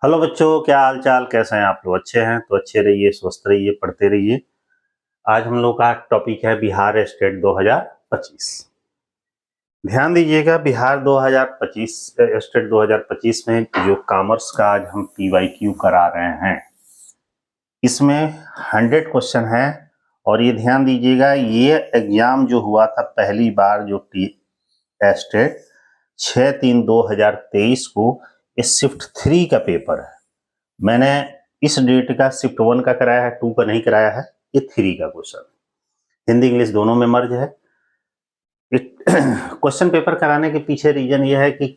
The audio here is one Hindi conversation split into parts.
हेलो बच्चों, क्या हाल चाल, कैसे हैं आप लोग? अच्छे हैं तो अच्छे रहिए, स्वस्थ रहिए, पढ़ते रहिए। आज हम लोग का टॉपिक है बिहार स्टेट 2025। ध्यान दीजिएगा, बिहार 2025 स्टेट 2025 में जो कॉमर्स का आज हम पीवाईक्यू करा रहे हैं, इसमें 100 क्वेश्चन है। और ये ध्यान दीजिएगा, ये एग्जाम जो हुआ था पहली बार, जो टी स्टेट 6/3/2023 को, ये शिफ्ट 3 का पेपर है। मैंने इस डेट का शिफ्ट 1 का कराया है, 2 का नहीं कराया है। ये 3 का क्वेश्चन, हिंदी इंग्लिश दोनों में मर्ज है। क्वेश्चन पेपर कराने के पीछे रीजन ये है कि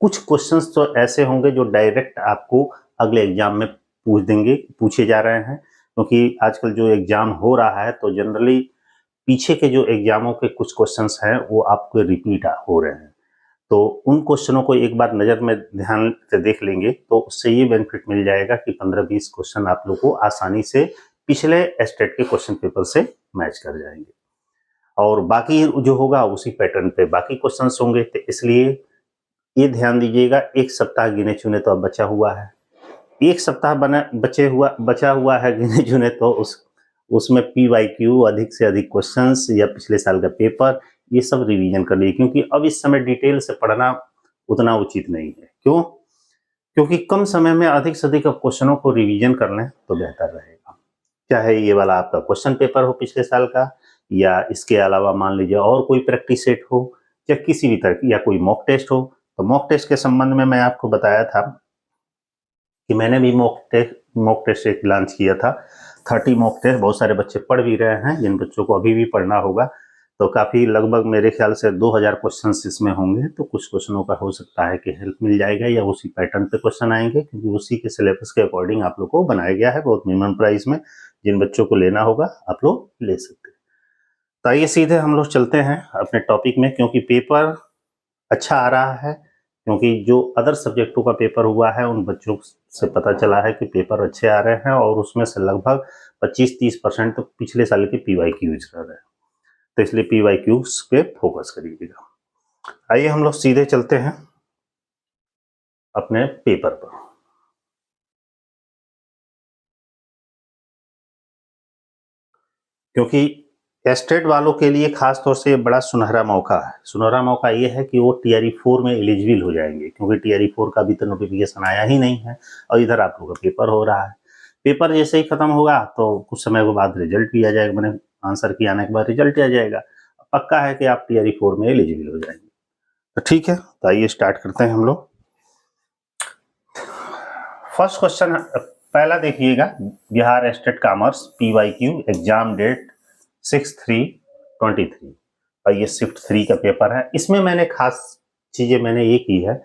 कुछ क्वेश्चंस तो ऐसे होंगे जो डायरेक्ट आपको अगले एग्जाम में पूछे जा रहे हैं, क्योंकि आजकल जो एग्जाम हो रहा है तो जनरली पीछे के जो एग्जामों के कुछ क्वेश्चंस हैं वो आपको रिपीट हो रहे हैं। तो उन क्वेश्चनों को एक बार नज़र में ध्यान से देख लेंगे तो उससे ये बेनिफिट मिल जाएगा कि 15-20 क्वेश्चन आप लोग को आसानी से पिछले स्टेट के क्वेश्चन पेपर से मैच कर जाएंगे, और बाकी जो होगा उसी पैटर्न पे बाकी क्वेश्चंस होंगे। तो इसलिए ये ध्यान दीजिएगा, एक सप्ताह गिने चुने तो अब बचा हुआ है, एक सप्ताह बचा हुआ है गिने चुने, तो उसमें पीवाईक्यू, अधिक से अधिक क्वेश्चंस या पिछले साल का पेपर, ये सब रिवीजन कर लिए, क्योंकि अब इस समय डिटेल से पढ़ना उतना उचित नहीं है। क्यों? क्योंकि कम समय में अधिक से अधिक क्वेश्चनों को रिवीजन कर लें तो बेहतर रहेगा। चाहे ये वाला आपका क्वेश्चन पेपर हो पिछले साल का, या इसके अलावा मान लीजिए और कोई प्रैक्टिस सेट हो, या किसी भी तरह की, या कोई मॉक टेस्ट हो। तो मॉक टेस्ट के संबंध में मैं आपको बताया था कि मैंने भी मॉक टेस्ट एक लॉन्च किया था। 30 मॉक टेस्ट, बहुत सारे बच्चे पढ़ भी रहे हैं। जिन बच्चों को अभी भी पढ़ना होगा तो काफ़ी, लगभग मेरे ख्याल से 2000 क्वेश्चंस इसमें होंगे। तो कुछ क्वेश्चनों का हो सकता है कि हेल्प मिल जाएगा, या उसी पैटर्न पे क्वेश्चन आएंगे, क्योंकि उसी के सिलेबस के अकॉर्डिंग आप लोग को बनाया गया है, बहुत मिनिमम प्राइस में। जिन बच्चों को लेना होगा आप लोग ले सकते हैं। तो आइए सीधे हम लोग चलते हैं अपने टॉपिक में, क्योंकि पेपर अच्छा आ रहा है। क्योंकि जो अदर सब्जेक्टों का पेपर हुआ है उन बच्चों से पता चला है कि पेपर अच्छे आ रहे हैं, और उसमें से लगभग 25-30% तो पिछले साल के पीवाईक्यूज रह रहे हैं। तो इसलिए पीवाईक्यूज पे फोकस करिएगा। आइए हम लोग सीधे चलते हैं अपने पेपर पर। क्योंकि स्टेट वालों के लिए खास तौर से बड़ा सुनहरा मौका है। सुनहरा मौका ये है कि वो टीआरई 4 में एलिजिबल हो जाएंगे, क्योंकि टीआरई 4 का अभी तो नोटिफिकेशन आया ही नहीं है, और इधर आप लोगों का पेपर हो रहा है। पेपर जैसे ही खत्म होगा तो कुछ समय के बाद रिजल्ट भी आ जाएगा, मैंने आंसर की आने के बाद रिजल्ट आ जाएगा। पक्का है कि आप टीआरई 4 में एलिजिबल हो जाएंगे। तो ठीक है, तो आइए स्टार्ट करते हैं हम लोग। फर्स्ट क्वेश्चन पहला देखिएगा, Bihar state commerce PYQ exam date 6/3/23, और ये शिफ्ट 3 का पेपर है। इसमें मैंने खास चीजें मैंने ये की है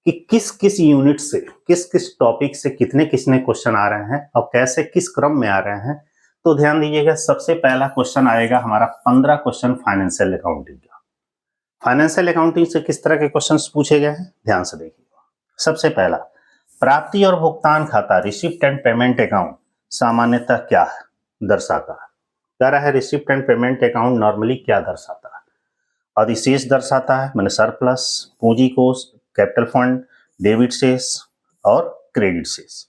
कि किस किस यूनिट से, किस किस टॉपिक से कितने क्वेश्चन आ रहे हैं और कैसे किस क्रम में आ रहे हैं। तो ध्यान दीजिएगा, सबसे पहला क्वेश्चन आएगा हमारा 15 क्वेश्चन फाइनेंशियल अकाउंटिंग का। फाइनेंशियल अकाउंटिंग से किस तरह के क्वेश्चन पूछे गए हैं, ध्यान से देखिएगा। सबसे पहला, प्राप्ति और भुगतान खाता, रिसिप्ट एंड पेमेंट अकाउंट सामान्यतः क्या है दर्शाता है? कह रहा है receipt and payment account normally क्या दर्शाता है? अधिशेष दर्शाता है, मैंने सरप्लस, पूंजी कोष, कैपिटल फंड, डेबिट शेष और क्रेडिट शेष।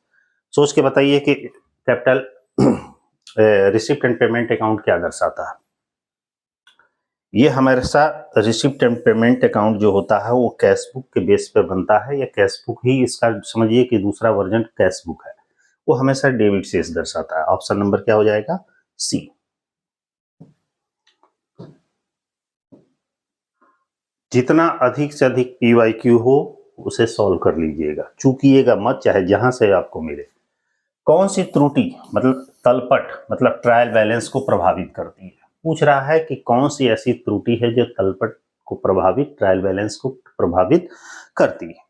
सोच के बताइए कि capital receipt and payment account क्या दर्शाता है। ये हमेशा रिसिप्ट एंड पेमेंट अकाउंट जो होता है वो कैश बुक के बेस पे बनता है, या कैश बुक ही इसका समझिए कि दूसरा वर्जन कैश बुक है। वो हमेशा डेबिट शेष दर्शाता है। ऑप्शन नंबर क्या हो जाएगा? सी। जितना अधिक से अधिक पीवाईक्यू हो उसे सॉल्व कर लीजिएगा, चूकिएगा मत, चाहे जहां से आपको मिले। कौन सी त्रुटि मतलब तलपट मतलब ट्रायल बैलेंस को प्रभावित करती है? पूछ रहा है कि कौन सी ऐसी त्रुटि है जो तलपट को प्रभावित, ट्रायल बैलेंस को प्रभावित करती है।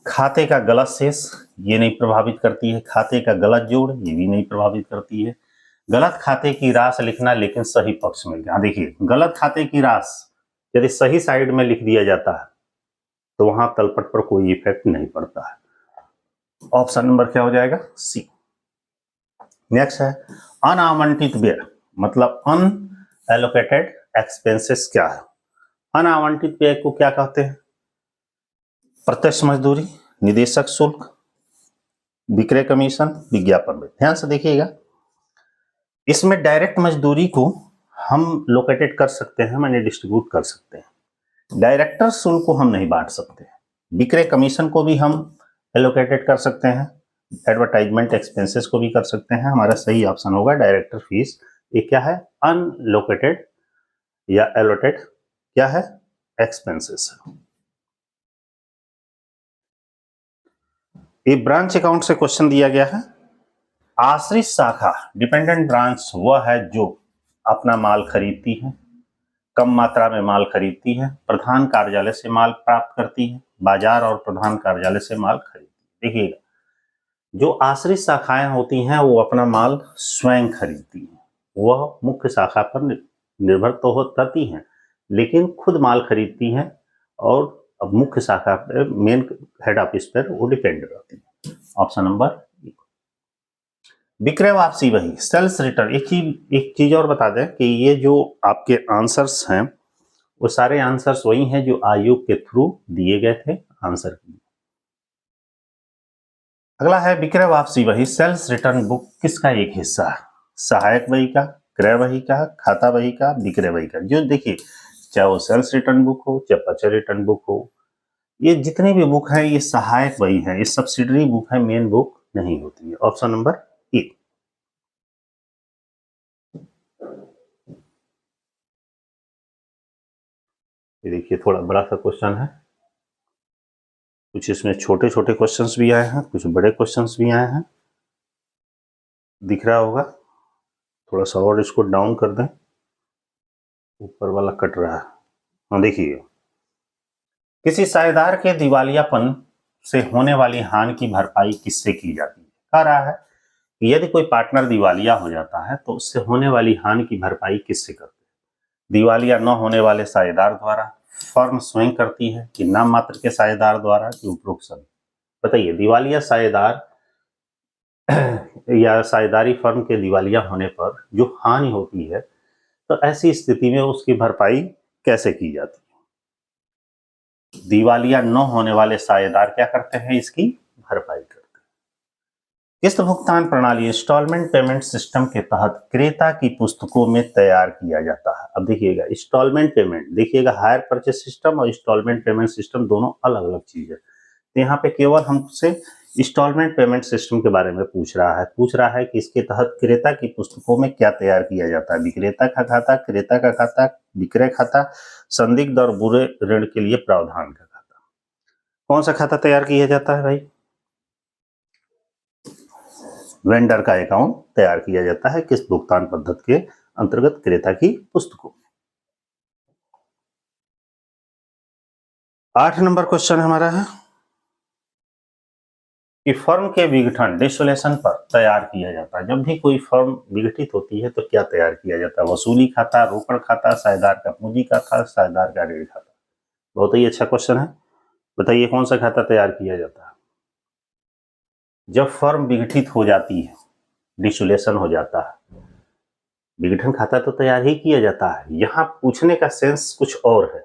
खाते का गलत शेष, ये नहीं प्रभावित करती है। खाते का गलत जोड़, ये भी नहीं प्रभावित करती है। गलत खाते की राशि लिखना लेकिन सही पक्ष में। देखिए, गलत खाते की राशि यदि सही साइड में लिख दिया जाता है तो वहां तलपट पर कोई इफेक्ट नहीं पड़ता है। ऑप्शन नंबर क्या हो जाएगा? सी। नेक्स्ट है अनावंटित व्यय मतलब अनएलोकेटेड एक्सपेंसेस क्या है? अनावंटित व्यय को क्या कहते हैं? प्रत्यक्ष मजदूरी, निदेशक शुल्क, विक्रय कमीशन, विज्ञापन व्यय। ध्यान से देखिएगा, इसमें डायरेक्ट मजदूरी को हम लोकेटेड कर सकते हैं, माने डिस्ट्रीब्यूट कर सकते हैं। डायरेक्टर शुल्क को हम नहीं बांट सकते। विक्रय कमीशन को भी हम एलोकेटेड कर सकते हैं, एडवर्टाइजमेंट एक्सपेंसेस को भी कर सकते हैं। हमारा सही ऑप्शन होगा डायरेक्टर फीस। ये क्या है? अनलोकेटेड या एलोटेड क्या है? एक्सपेंसेस। ये ब्रांच अकाउंट से क्वेश्चन दिया गया है। आश्रित शाखा डिपेंडेंट ब्रांच वह है जो अपना माल खरीदती है, कम मात्रा में माल खरीदती है, प्रधान कार्यालय से माल प्राप्त करती है, बाजार और प्रधान कार्यालय से माल खरीदती है। देखिएगा, जो आश्रित शाखाएं होती हैं वो अपना माल स्वयं खरीदती हैं, वह मुख्य शाखा पर निर्भर तो हो करती हैं, लेकिन खुद माल खरीदती हैं और अब मुख्य शाखा पर, मेन हेड ऑफिस पर वो डिपेंड रहती है। Option number. विक्रय वापसी वही सेल्स रिटर्न। एक चीज और बता दें कि ये जो आपके आंसर्स हैं वो सारे आंसर्स वही हैं जो आयोग के थ्रू दिए गए थे आंसर की। अगला है विक्रय वापसी वही सेल्स रिटर्न बुक किसका एक हिस्सा है? सहायक वही का, क्रय वही का, खाता वही का, विक्रय वही का। जो देखिए, चाहे वो सेल्स रिटर्न बुक हो, चाहे पर्चेज रिटर्न बुक हो, ये जितनी भी बुक है ये सहायक वही है, ये सब्सिडरी बुक है, मेन बुक नहीं होती है। Option number A. ये देखिए, थोड़ा बड़ा सा क्वेश्चन है, कुछ इसमें छोटे छोटे क्वेश्चंस भी आए हैं, कुछ बड़े क्वेश्चंस भी आए हैं, दिख रहा होगा। थोड़ा सा और इसको डाउन कर दें, ऊपर वाला कट रहा है। हाँ देखिए, किसी साझेदार के दिवालियापन से होने वाली हानि की भरपाई किससे की जाती है? कह रहा है कि यदि कोई पार्टनर दिवालिया हो जाता है तो उससे होने वाली हानि की भरपाई किससे करते हैं? दिवालिया न होने वाले साझेदार द्वारा, फर्म स्वयं करती है, कि नाम मात्र के साझेदार द्वारा, कि उपरोक्त सभी। बताइए, दिवालिया साझेदार या साझेदारी फर्म के दिवालिया होने पर जो हानि होती है तो ऐसी स्थिति में उसकी भरपाई कैसे की जाती है? दिवालिया न होने वाले साझेदार क्या करते हैं? इसकी भरपाई करते हैं। किस्त भुगतान प्रणाली इंस्टॉलमेंट पेमेंट सिस्टम के तहत क्रेता की पुस्तकों में तैयार किया जाता है। अब देखिएगा, इंस्टॉलमेंट पेमेंट, देखिएगा हायर परचेस सिस्टम और इंस्टॉलमेंट पेमेंट सिस्टम दोनों अलग अलग चीज है। तो यहाँ पे केवल हमसे इंस्टॉलमेंट पेमेंट सिस्टम के बारे में पूछ रहा है कि इसके तहत क्रेता की पुस्तकों में क्या तैयार किया जाता है? विक्रेता का खाता, क्रेता का खाता, विक्रय खाता, संदिग्ध और बुरे ऋण के लिए प्रावधान का खाता। कौन सा खाता तैयार किया जाता है भाई? वेंडर का अकाउंट तैयार किया जाता है किस भुगतान पद्धति के अंतर्गत? क्रेता की पुस्तकों। 8 नंबर क्वेश्चन हमारा है कि फर्म के विघटन डिसोल्यूशन पर तैयार किया जाता है। जब भी कोई फर्म विघटित होती है तो क्या तैयार किया जाता है? वसूली खाता, रोकड़ खाता, साझेदार का पूंजी खाता, साझेदार का ऋण खाता। बहुत ही अच्छा क्वेश्चन है। बताइए कौन सा खाता तैयार किया जाता है जब फर्म विघटित हो जाती है, डिसोल्यूशन हो जाता है? विघटन खाता तो तैयार ही किया जाता है। यहाँ पूछने का सेंस कुछ और है।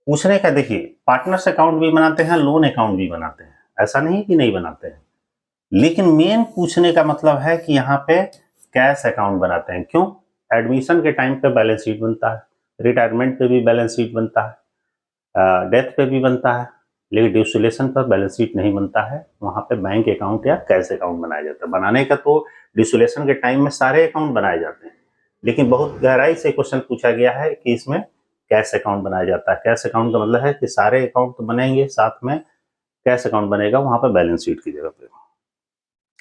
पूछने का, देखिए, पार्टनर्स अकाउंट भी बनाते हैं, लोन अकाउंट भी बनाते हैं, ऐसा नहीं कि नहीं बनाते हैं, लेकिन मेन पूछने का मतलब है कि यहाँ पे कैश अकाउंट बनाते हैं। क्यों? एडमिशन के टाइम पे बैलेंस शीट बनता है, रिटायरमेंट पे भी बैलेंस शीट बनता है, डेथ पे भी बनता है, लेकिन डिसोल्यूशन पर बैलेंस शीट नहीं बनता है। वहाँ पे बैंक अकाउंट या कैश अकाउंट बनाया जाता है। बनाने का तो डिसोल्यूशन के टाइम में सारे अकाउंट बनाए जाते हैं, लेकिन बहुत गहराई से क्वेश्चन पूछा गया है कि इसमें कैश अकाउंट बनाया जाता है। कैश अकाउंट का मतलब है कि सारे अकाउंट तो बनेंगे, साथ में कैश अकाउंट बनेगा वहां पर बैलेंस शीट की जगह पे।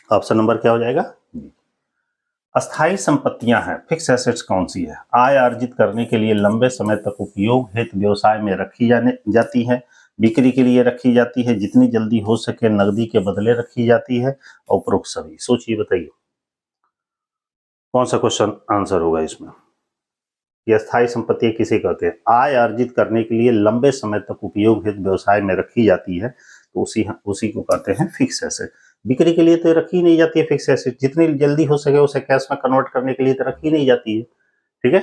ऑप्शन नंबर क्या हो जाएगा? अस्थायी संपत्तियां हैं, फिक्स एसेट्स कौन सी है? आय अर्जित करने के लिए लंबे समय तक उपयोग हेतु व्यवसाय में रखी जाती है, बिक्री के लिए रखी जाती है, जितनी जल्दी हो सके नकदी के बदले रखी जाती है, और उपरोक्त सभी। सोचिए, बताइए कौन सा क्वेश्चन आंसर होगा इसमें? ये अस्थायी संपत्ति किसे कहते हैं? आय अर्जित करने के लिए लंबे समय तक उपयोग हेतु व्यवसाय में रखी जाती है, तो उसी को कहते हैं फिक्स एसेट। बिक्री के लिए तो रखी नहीं जाती है फिक्स एसेट, जितनी जल्दी हो सके उसे कैश में कन्वर्ट करने के लिए तो रखी नहीं जाती है। ठीक है।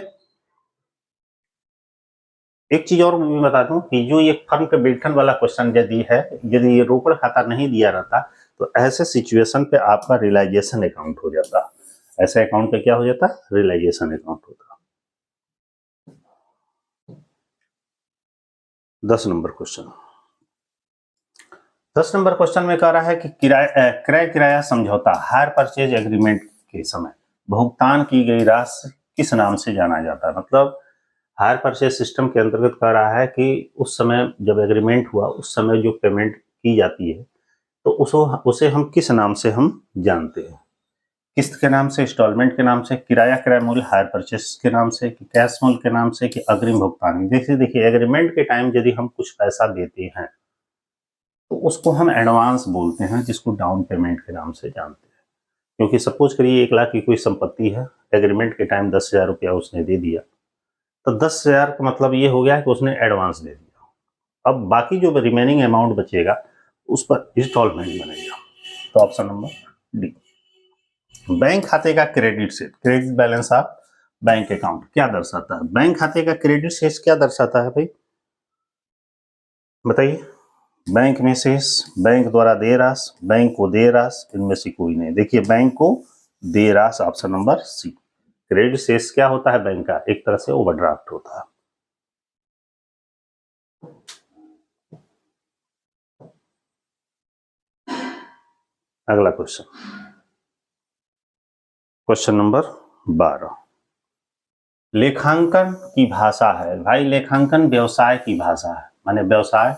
एक चीज और मैं बता दूं कि जो ये फर्म के बिल्टन वाला क्वेश्चन यदि है, यदि ये रोकड़ खाता नहीं दिया रहता तो ऐसे सिचुएशन पे आपका रियलाइजेशन अकाउंट हो जाता। ऐसे अकाउंट पे क्या हो जाता? रियलाइजेशन अकाउंट होता। 10 नंबर क्वेश्चन। 10 नंबर क्वेश्चन में कह रहा है कि क्रय किराया समझौता हायर परचेज एग्रीमेंट के समय भुगतान की गई राशि किस नाम से जाना जाता है? मतलब हायर परचेज सिस्टम के अंतर्गत कह रहा है कि उस समय जब एग्रीमेंट हुआ उस समय जो पेमेंट की जाती है तो उसे हम किस नाम से हम जानते हैं? किस्त के नाम से, इंस्टॉलमेंट के नाम से, किराया क्रय मूल्य हायर परचेज के नाम से, कि कैश मूल्य के नाम से, कि अग्रिम भुगतान? देखिए एग्रीमेंट के टाइम यदि हम कुछ पैसा देते हैं तो उसको हम एडवांस बोलते हैं, जिसको डाउन पेमेंट के नाम से जानते हैं। क्योंकि सपोज करिए 1 लाख की कोई संपत्ति है, एग्रीमेंट के टाइम 10,000 रुपया उसने दे दिया, तो 10,000 का मतलब ये हो गया कि उसने एडवांस दे दिया। अब बाकी जो रिमेनिंग अमाउंट बचेगा उस पर इंस्टॉलमेंट बनेगा। तो ऑप्शन नंबर डी। बैंक खाते का क्रेडिट से, credit balance of bank account क्या दर्शाता है? बैंक खाते का क्रेडिट शेष क्या दर्शाता है भाई, बताइए? बैंक में शेष, बैंक द्वारा देय राशि, बैंक को देय राशि, इनमें से कोई नहीं। देखिए बैंक को देय राशि, ऑप्शन नंबर सी। क्रेडिट शेष क्या होता है बैंक का? एक तरह से ओवरड्राफ्ट होता है। अगला क्वेश्चन, क्वेश्चन नंबर 12। लेखांकन की भाषा है भाई, लेखांकन व्यवसाय की भाषा है, माने व्यवसाय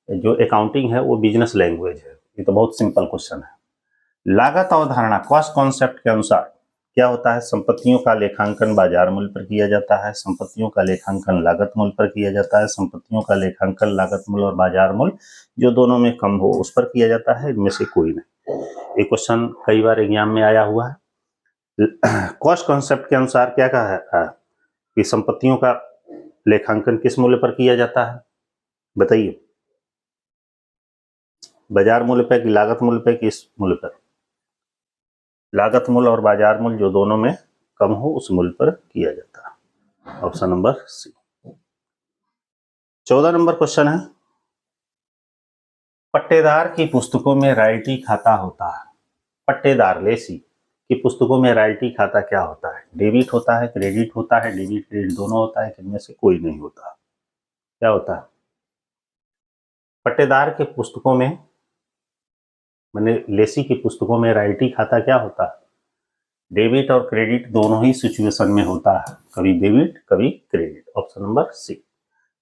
जो अकाउंटिंग है वो बिजनेस लैंग्वेज है। ये तो बहुत सिंपल क्वेश्चन है। लागत अवधारणा कॉस्ट कॉन्सेप्ट के अनुसार क्या होता है? संपत्तियों का लेखांकन बाजार मूल्य पर किया जाता है, संपत्तियों का लेखांकन लागत मूल्य पर किया जाता है, संपत्तियों का लेखांकन लागत मूल्य और बाजार मूल्य जो दोनों में कम हो उस पर किया जाता है, इनमें से कोई नहीं। ये क्वेश्चन कई बार एग्जाम में आया हुआ है। कॉस्ट कॉन्सेप्ट के अनुसार क्या कहा है कि संपत्तियों का लेखांकन किस मूल्य पर किया जाता है? बताइए, बाजार मूल्य पे कि लागत मूल्य पे, किस मूल्य पर? लागत मूल्य और बाजार मूल्य जो दोनों में कम हो उस मूल्य पर किया जाता है। Option number C. 14 number question है, पट्टेदार की पुस्तकों में रॉयल्टी खाता होता है। पट्टेदार लेसी की पुस्तकों में रॉयल्टी खाता क्या होता है? डेबिट होता है, क्रेडिट होता है, डेबिट क्रेडिट दोनों होता है, इनमें से कोई नहीं होता। क्या होता है? पट्टेदार के पुस्तकों में, मैंने लेसी की पुस्तकों में रॉयल्टी खाता क्या होता है? डेबिट और क्रेडिट दोनों ही सिचुएशन में होता है, कभी डेबिट कभी क्रेडिट। Option number C.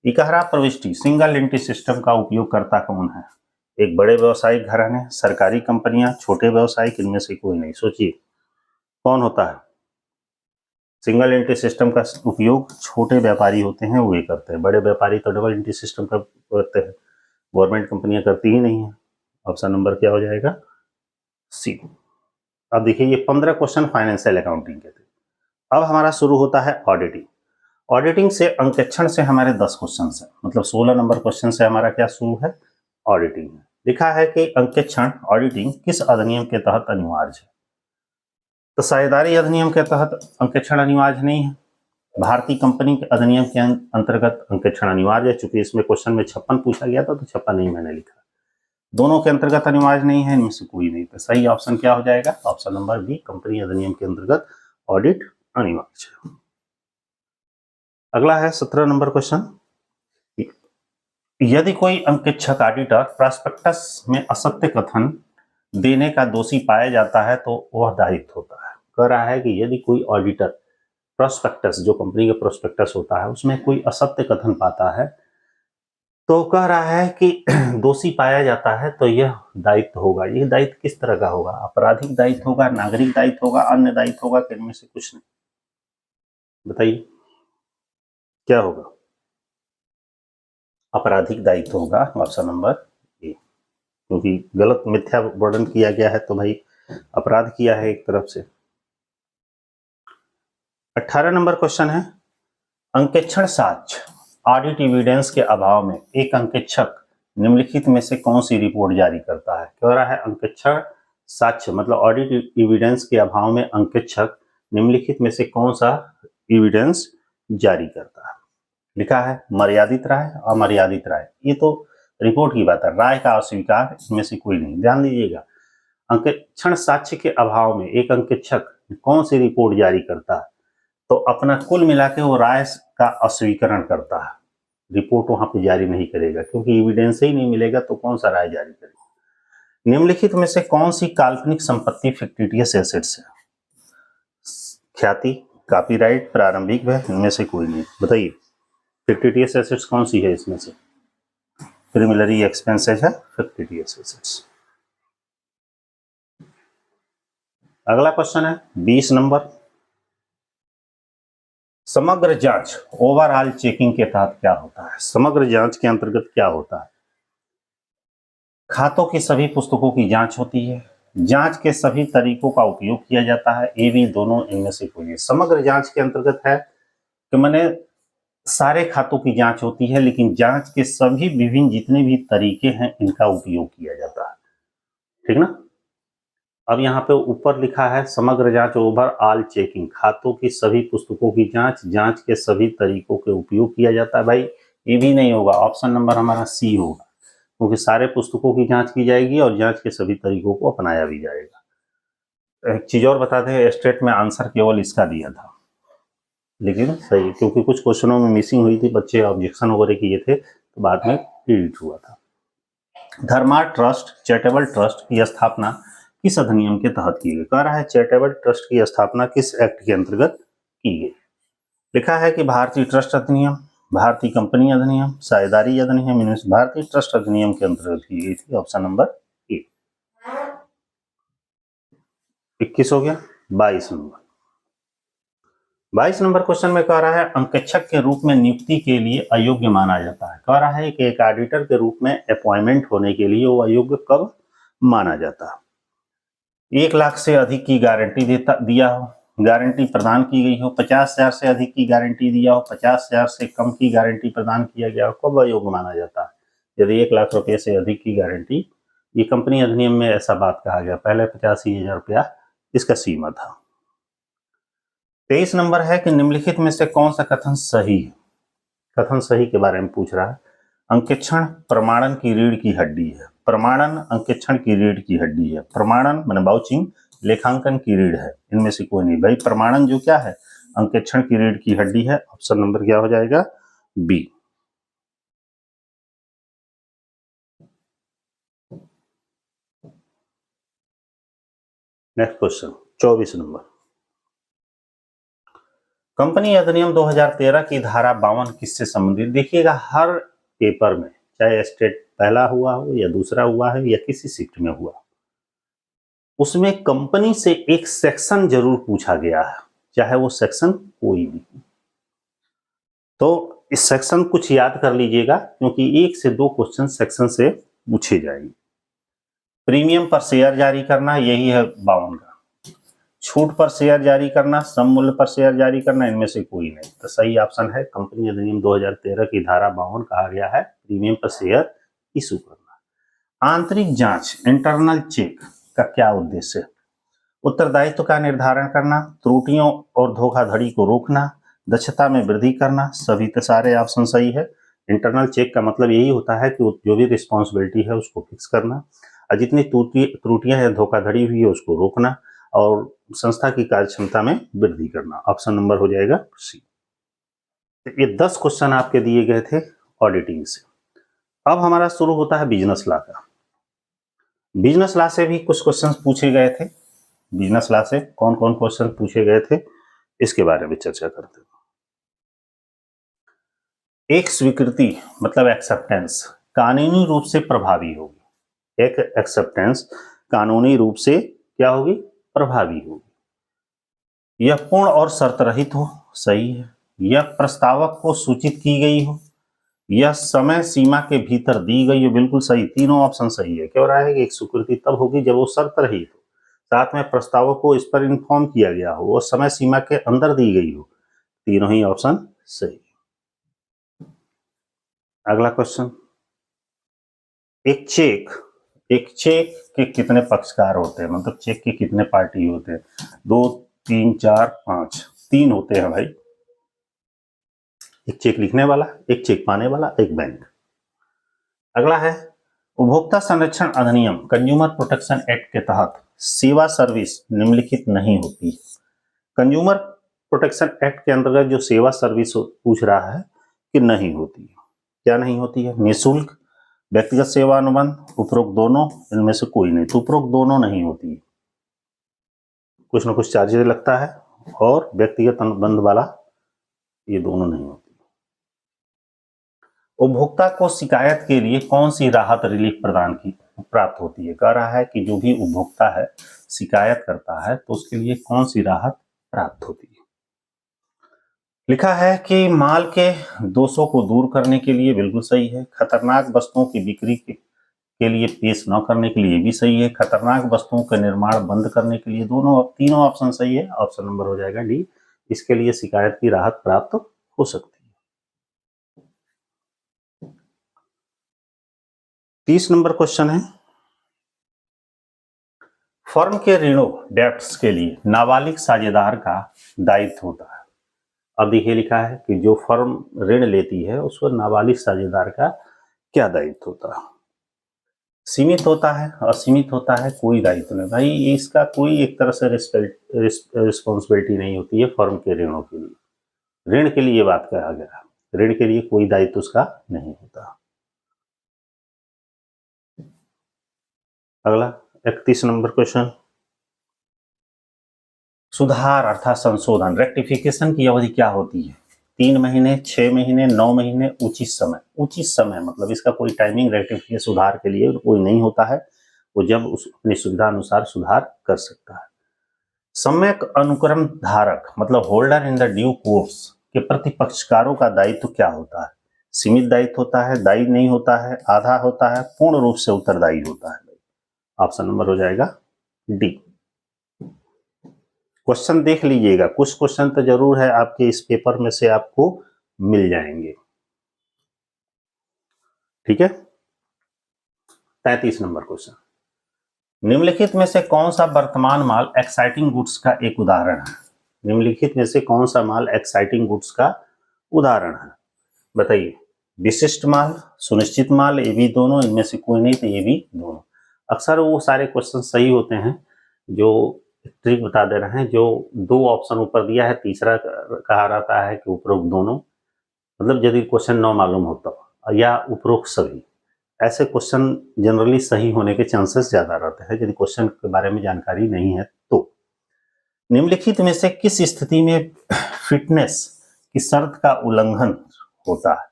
इकहरा प्रविष्टि सिंगल एंट्री सिस्टम का उपयोग करता कौन है? एक बड़े व्यवसायिक घराने, सरकारी कंपनियां, छोटे व्यवसायिक, इनमें से कोई नहीं। सोचिए कौन होता है? सिंगल एंट्री सिस्टम का उपयोग छोटे व्यापारी होते हैं वो ही करते हैं, बड़े व्यापारी तो डबल एंट्री सिस्टम का करते हैं, गवर्नमेंट कंपनियां करती ही नहीं है। ऑप्शन नंबर क्या हो जाएगा? सी। अब देखिए ये 15 क्वेश्चन फाइनेंशियल अकाउंटिंग के थे। अब हमारा शुरू होता है ऑडिटिंग। ऑडिटिंग से अंकेक्षण से हमारे 10 क्वेश्चन है, मतलब 16 नंबर क्वेश्चन से हमारा क्या शुरू है? ऑडिटिंग है। लिखा है कि अंकेक्षण ऑडिटिंग किस अधिनियम के तहत अनिवार्य है? तो साझेदारी अधिनियम के तहत अंकेक्षण अनिवार्य नहीं है, भारतीय कंपनी के अधिनियम के अंतर्गत अंकेक्षण अनिवार्य है। चूंकि इसमें क्वेश्चन में 56 पूछा गया था तो 56 नहीं मैंने लिखा। दोनों के अंतर्गत अनिवार्य नहीं है, इनमें से कोई नहीं। तो सही ऑप्शन क्या हो जाएगा? ऑप्शन नंबर बी, कंपनी अधिनियम के अंतर्गत ऑडिट अनिवार्य है। अगला है 17 नंबर क्वेश्चन, यदि कोई अंकेक्षक ऑडिटर प्रॉस्पेक्टस में असत्य कथन देने का दोषी पाया जाता है तो वह दायित्व होता है। कह रहा है कि यदि कोई ऑडिटर प्रोस्पेक्टस, जो कंपनी का प्रोस्पेक्टस होता है, उसमें कोई असत्य कथन पाता है तो कह रहा है कि दोषी पाया जाता है तो यह दायित्व होगा। यह दायित्व किस तरह का होगा? आपराधिक दायित्व होगा, नागरिक दायित्व होगा, अन्य दायित्व होगा, इनमें से कुछ नहीं। बताइए क्या होगा? आपराधिक दायित्व होगा, ऑप्शन नंबर ए। क्योंकि गलत मिथ्या वर्णन किया गया है तो भाई अपराध किया है एक तरफ से। 18 नंबर क्वेश्चन है, अंकेक्षण साक्ष्य ऑडिट एविडेंस के अभाव में एक अंकेक्षक निम्नलिखित में से कौन सी रिपोर्ट जारी करता है? कह रहा है अंकेक्षण साक्ष्य मतलब ऑडिट एविडेंस के अभाव में अंकेक्षक निम्नलिखित में से कौन सा एविडेंस जारी करता है? लिखा है मर्यादित राय, अमर्यादित राय, ये तो रिपोर्ट की बात है। राय का अस्वीकार, इसमें से कोई नहीं। ध्यान दीजिएगा, अंकेक्षण साक्ष्य के अभाव में एक अंकेक्षक कौन सी रिपोर्ट जारी करता है? तो अपना कुल मिला के वो राय का अस्वीकरण करता है, रिपोर्ट वहां पे जारी नहीं करेगा, क्योंकि एविडेंस ही नहीं मिलेगा तो कौन सा राय जारी करेगा। निम्नलिखित में से कौन सी काल्पनिक संपत्ति फिक्टिटियस एसेट्स है? ख्याति, कॉपीराइट, प्रारंभिक व्यय, इनमें से कोई नहीं। बताइए फिक्टिटियस एसेट्स कौन सी है इसमें से? प्रीमिलरी एक्सपेंसेस है फिक्टिटियस एसेट्स। अगला क्वेश्चन है 20 नंबर, समग्र जांच ओवरऑल चेकिंग के तहत क्या होता है? समग्र जांच के अंतर्गत क्या होता है? खातों की सभी पुस्तकों की जांच होती है, जांच के सभी तरीकों का उपयोग किया जाता है, ए बी दोनों, इनमें से कोई नहीं। समग्र जांच के अंतर्गत है कि मैंने सारे खातों की जांच होती है, लेकिन जांच के सभी विभिन्न जितने भी तरीके हैं इनका उपयोग किया जाता है, ठीक ना। अब यहाँ पे ऊपर लिखा है समग्र जांच ओवरऑल चेकिंग, खातों की सभी पुस्तकों की जांच, जांच के सभी तरीकों के उपयोग किया जाता है। भाई ये भी नहीं होगा, ऑप्शन नंबर हमारा सी होगा, क्योंकि सारे पुस्तकों की जांच की जाएगी और जांच के सभी तरीकों को अपनाया भी जाएगा। एक चीज और बता दें, स्टेट में आंसर केवल इसका दिया था, लेकिन सही, क्योंकि कुछ क्वेश्चनों में मिसिंग हुई थी, बच्चे ऑब्जेक्शन वगैरह किए थे तो बाद में एडिट हुआ था। धर्मा ट्रस्ट चैरिटेबल ट्रस्ट की स्थापना किस अधिनियम के तहत की गई? कह रहा है चैरिटेबल ट्रस्ट की स्थापना किस एक्ट के अंतर्गत की गई? लिखा है कि भारतीय ट्रस्ट अधिनियम, भारतीय कंपनी अधिनियम, साझेदारी अधिनियम, भारतीय ट्रस्ट अधिनियम के अंतर्गत की गई थी। Option number A. 21 हो गया। 22 नंबर क्वेश्चन में कह रहा है अंकेक्षक के रूप में नियुक्ति के लिए अयोग्य माना जाता है। कह रहा है कि एक ऑडिटर के रूप में अपॉइंटमेंट होने के लिए वो अयोग्य कब माना जाता है? 1 लाख से अधिक की गारंटी दिया हो, गारंटी प्रदान की गई हो, 50,000 से अधिक की गारंटी दिया हो, 50,000 से कम की गारंटी प्रदान किया गया हो, कब अयोग्य माना जाता है? यदि 1 लाख रुपए से अधिक की गारंटी, ये कंपनी अधिनियम में ऐसा बात कहा गया, पहले 85,000 रुपया इसका सीमा था। 23 नंबर है कि निम्नलिखित में से कौन सा कथन सही है? कथन सही के बारे में पूछ रहा है। अंकेक्षण प्रमाणन की रीढ़ की हड्डी है, प्रमाणन अंकेक्षण की रीढ़ की हड्डी है, प्रमाणन माने बाउचिंग लेखांकन की रीढ़ है, इनमें से कोई नहीं। भाई प्रमाणन जो क्या है, अंकेक्षण की रीढ़ की हड्डी है। ऑप्शन नंबर क्या हो जाएगा? B. Next question 24 number, company अधिनियम 2013 की धारा 52 किससे संबंधित? देखिएगा हर पेपर में, चाहे स्टेट पहला हुआ हो या दूसरा हुआ है या किसी शिफ्ट में हुआ, उसमें कंपनी से एक सेक्शन जरूर पूछा गया है, चाहे वो सेक्शन कोई भी। तो इस सेक्शन कुछ याद कर लीजिएगा, क्योंकि 1 से 2 क्वेश्चन सेक्शन से पूछे जाएंगे। प्रीमियम पर शेयर जारी करना, यही है 52 का। छूट पर शेयर जारी करना, सम मूल्य पर शेयर जारी करना, इनमें से कोई नहीं। तो सही ऑप्शन है कंपनी अधिनियम 2013 की धारा 52, कहा गया है प्रीमियम पर शेयर इशू करना। आंतरिक जांच इंटरनल चेक का क्या उद्देश्य है? उत्तरदायित्व का निर्धारण करना, त्रुटियों और धोखाधड़ी को रोकना, दक्षता में वृद्धि करना, सभी तो सारे ऑप्शन सही है। इंटरनल चेक का मतलब यही होता है कि जो भी रिस्पॉन्सिबिलिटी है उसको फिक्स करना, और जितनी त्रुटियां या धोखाधड़ी हुई है उसको रोकना, और संस्था की कार्य क्षमता में वृद्धि करना। ऑप्शन नंबर हो जाएगा सी। ये 10 क्वेश्चन आपके दिए गए थे ऑडिटिंग से। अब हमारा शुरू होता है बिजनेस लॉ का। बिजनेस लॉ से भी कुछ क्वेश्चन पूछे गए थे। बिजनेस लॉ से कौन कौन क्वेश्चन पूछे गए थे इसके बारे में चर्चा करते हैं। एक स्वीकृति मतलब एक्सेप्टेंस कानूनी रूप से प्रभावी होगी। एक एक्सेप्टेंस कानूनी रूप से क्या होगी? प्रभावी होगी। यह पूर्ण और शर्त रहित हो, सही है। यह प्रस्तावक को सूचित की गई हो, यह समय सीमा के भीतर दी गई हो, बिल्कुल सही। तीनों ऑप्शन सही है। क्या हो रहा है कि एक स्वीकृति तब होगी जब वो शर्त रहित हो, साथ में प्रस्तावक को इस पर इन्फॉर्म किया गया हो, वो समय सीमा के अंदर दी गई हो। तीनों ही ऑप्शन सही। अगला क्वेश्चन, एक चेक के कितने पक्षकार होते हैं? मतलब चेक के कितने पार्टी होते हैं? 2, 3, 4, 5। 3 होते हैं भाई। एक चेक लिखने वाला, एक चेक पाने वाला, एक बैंक। अगला है उपभोक्ता संरक्षण अधिनियम कंज्यूमर प्रोटेक्शन एक्ट के तहत सेवा सर्विस निम्नलिखित नहीं होती। कंज्यूमर प्रोटेक्शन एक्ट के अंतर्गत जो सेवा सर्विस पूछ रहा है कि नहीं होती है। क्या नहीं होती है? निःशुल्क, व्यक्तिगत सेवा अनुबंध, उपरोक्त दोनों, इनमें से कोई नहीं। तो उपरोक्त दोनों नहीं होती है, कुछ ना कुछ चार्जेस लगता है, और व्यक्तिगत अनुबंध वाला ये दोनों नहीं होती। उपभोक्ता को शिकायत के लिए कौन सी राहत रिलीफ प्रदान की प्राप्त होती है? कह रहा है कि जो भी उपभोक्ता है शिकायत करता है तो उसके लिए कौन सी राहत प्राप्त होती है। लिखा है कि माल के दोषों को दूर करने के लिए, बिल्कुल सही है। खतरनाक वस्तुओं की बिक्री के लिए पेश न करने के लिए भी सही है। खतरनाक वस्तुओं का निर्माण बंद करने के लिए, दोनों तीनों ऑप्शन सही है। ऑप्शन नंबर हो जाएगा डी, इसके लिए शिकायत की राहत प्राप्त हो सकती है। 30 नंबर क्वेश्चन है, फर्म के ऋणों डेब्ट्स के लिए नाबालिग साझेदार का दायित्व होता है। अब देखिए लिखा है कि जो फर्म ऋण लेती है उस पर नाबालिग साझेदार का क्या दायित्व होता है? सीमित होता है, असीमित होता है, कोई दायित्व नहीं। भाई इसका कोई एक तरह से रिस्पॉन्सिबिलिटी नहीं होती है फर्म के ऋणों के लिए। ऋण के लिए ये बात कहा गया, ऋण के लिए कोई दायित्व उसका नहीं होता। अगला 31 नंबर क्वेश्चन, सुधार अर्थात संशोधन, रेक्टिफिकेशन की अवधि क्या होती है? 3 महीने, 6 महीने, 9 महीने, उचित समय। उचित समय मतलब इसका कोई टाइमिंग रेक्टिफिकेशन सुधार के लिए कोई नहीं होता है, वो जब उस अपनी सुविधा अनुसार सुधार कर सकता है। सम्यक अनुक्रम धारक मतलब holder in the due course के प्रति पक्षकारों का दायित्व क्या होता है? सीमित दायित्व होता है, दायी नहीं होता है, आधा होता है, पूर्ण रूप से उत्तरदायी होता है। ऑप्शन नंबर हो जाएगा डी। क्वेश्चन देख लीजिएगा, कुछ क्वेश्चन तो जरूर है आपके इस पेपर में से आपको मिल जाएंगे। ठीक है, 33 नंबर क्वेश्चन, निम्नलिखित में से कौन सा वर्तमान माल एक्साइटिंग गुड्स का एक उदाहरण है? निम्नलिखित में से कौन सा माल एक्साइटिंग गुड्स का उदाहरण है? बताइए। विशिष्ट माल, सुनिश्चित माल, ये भी दोनों, इनमें से कोई नहीं तो ये भी दोनों। अक्सर वो सारे क्वेश्चन सही होते हैं जो ट्रिक बता दे रहे हैं। जो 2 ऑप्शन ऊपर दिया है, तीसरा कहा रहता है कि उपरोक्त दोनों, मतलब यदि क्वेश्चन न मालूम हो तो, या उपरोक्त सभी, ऐसे क्वेश्चन जनरली सही होने के चांसेस ज्यादा रहते हैं यदि क्वेश्चन के बारे में जानकारी नहीं है तो। निम्नलिखित में से किस स्थिति में फिटनेस की शर्त का उल्लंघन होता है?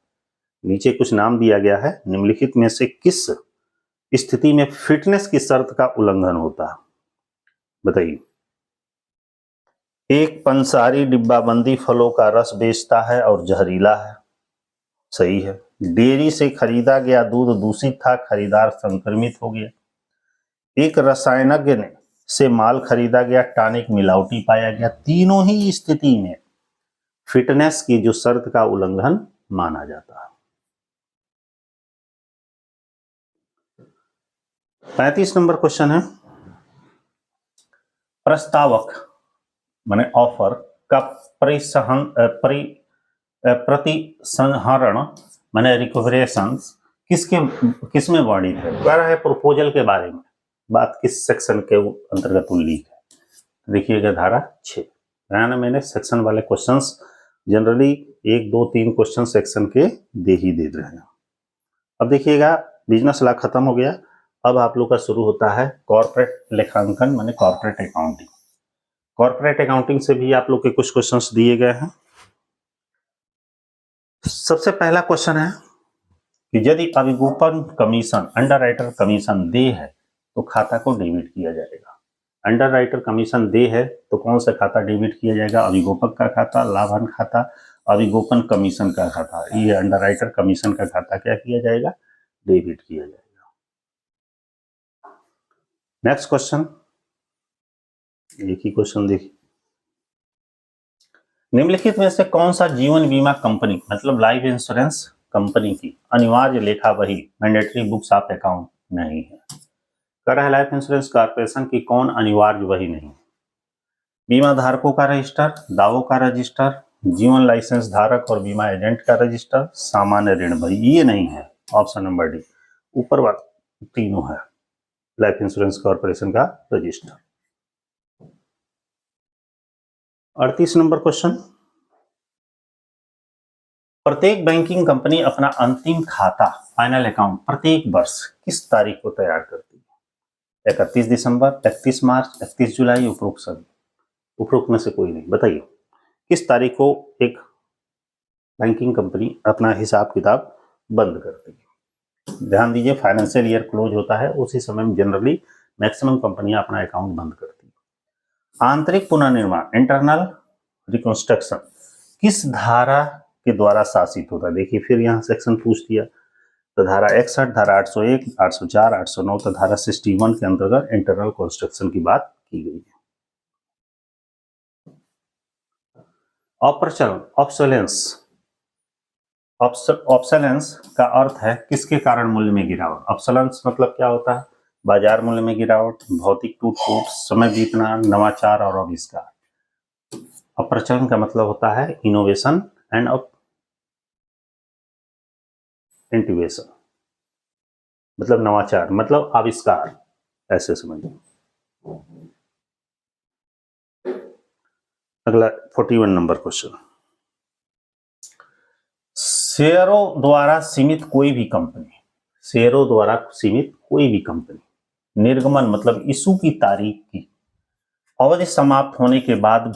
नीचे कुछ नाम दिया गया है, निम्नलिखित में से किस स्थिति में फिटनेस की शर्त का उल्लंघन होता है? बताइए। एक पंसारी डिब्बाबंदी फलों का रस बेचता है और जहरीला है, सही है। डेयरी से खरीदा गया दूध दूषित था, खरीदार संक्रमित हो गया। एक रसायनज्ञ ने से माल खरीदा गया, टॉनिक मिलावटी पाया गया। तीनों ही स्थिति में फिटनेस की जो शर्त का उल्लंघन माना जाता है। 35 नंबर क्वेश्चन है, प्रस्तावक माने ऑफर का प्रतिसंहरण माने रिकवरेशन किसमें वर्णित है? कह रहा है प्रपोजल के बारे में। बात किस सेक्शन के अंतर्गत उल्लेख है? देखिएगा धारा 6। ध्यान मैंने सेक्शन वाले क्वेश्चंस जनरली 1, 2, 3 क्वेश्चन सेक्शन के दे रहे हैं। अब देखिएगा, बिजनेस लॉ खत्म हो गया, अब आप लोग का शुरू होता है कॉर्पोरेट लेखांकन माने कॉर्पोरेट अकाउंटिंग। कॉर्पोरेट अकाउंटिंग से भी आप लोग के कुछ क्वेश्चंस दिए गए हैं। सबसे पहला क्वेश्चन है कि यदि अभिगोपन कमीशन अंडरराइटर कमीशन दे है तो खाता को डेबिट किया जाएगा। अंडरराइटर कमीशन दे है तो कौन सा खाता डेबिट किया जाएगा? अभिगोपक का खाता, लाभांश खाता, अभिगोपन कमीशन का खाता। ये अंडरराइटर कमीशन का खाता क्या किया जाएगा? डेबिट किया जाएगा। नेक्स्ट क्वेश्चन, एक ही क्वेश्चन देखिए। निम्नलिखित में से कौन सा जीवन बीमा कंपनी मतलब लाइफ इंश्योरेंस कंपनी की अनिवार्य लेखा वही मैंडेटरी बुक्स ऑफ अकाउंट नहीं है? कह रहा है लाइफ इंश्योरेंस कॉर्पोरेशन की कौन अनिवार्य वही नहीं? बीमा धारकों का रजिस्टर, दावों का रजिस्टर, जीवन लाइसेंस धारक और बीमा एजेंट का रजिस्टर, सामान्य ऋण भाई ये नहीं है, ऑप्शन नंबर डी। ऊपर वाला तीनों है, लाइफ इंश्योरेंस कॉर्पोरेशन का रजिस्टर। 38 नंबर क्वेश्चन, प्रत्येक बैंकिंग कंपनी अपना अंतिम खाता फाइनल अकाउंट प्रत्येक वर्ष किस तारीख को तैयार करती है? 31 दिसंबर, 31 मार्च, 31 जुलाई, उपरोक्त सभी। उपरोक्त में से कोई नहीं, बताइए किस तारीख को एक बैंकिंग कंपनी अपना हिसाब किताब बंद करती है? ध्यान दीजिए, फाइनेंशियल ईयर क्लोज होता है उसी समय में जनरली मैक्सिमम कंपनियां अपना अकाउंट बंद करती है। आंतरिक पुनर्निर्माण, इंटरनल रिकंस्ट्रक्शन किस धारा के द्वारा शासित होता है? देखिए फिर यहाँ सेक्शन पूछ दिया, तो धारा 61, धारा 801, 804, 809 तो धारा 61 के अंतर्गत इंटरनल कंस्ट्रक्शन की बात की गई है। ऑपरेशन ऑब्सोलेंस का अर्थ है किसके कारण मूल्य में गिरावट। ऑब्सोलेंस मतलब क्या होता है? बाजार मूल्य में गिरावट, भौतिक टूट फूट, समय बीतना, नवाचार और आविष्कार। अप्रचलन का मतलब होता है इनोवेशन एंड इंटिवेशन, मतलब नवाचार मतलब आविष्कार, ऐसे समझिए। अगला 41 नंबर क्वेश्चन, शेयरों द्वारा सीमित कोई भी कंपनी, शेयरों द्वारा सीमित कोई भी कंपनी, निर्गमन मतलब इशू की तारीख की अवधि समाप्त होने के बाद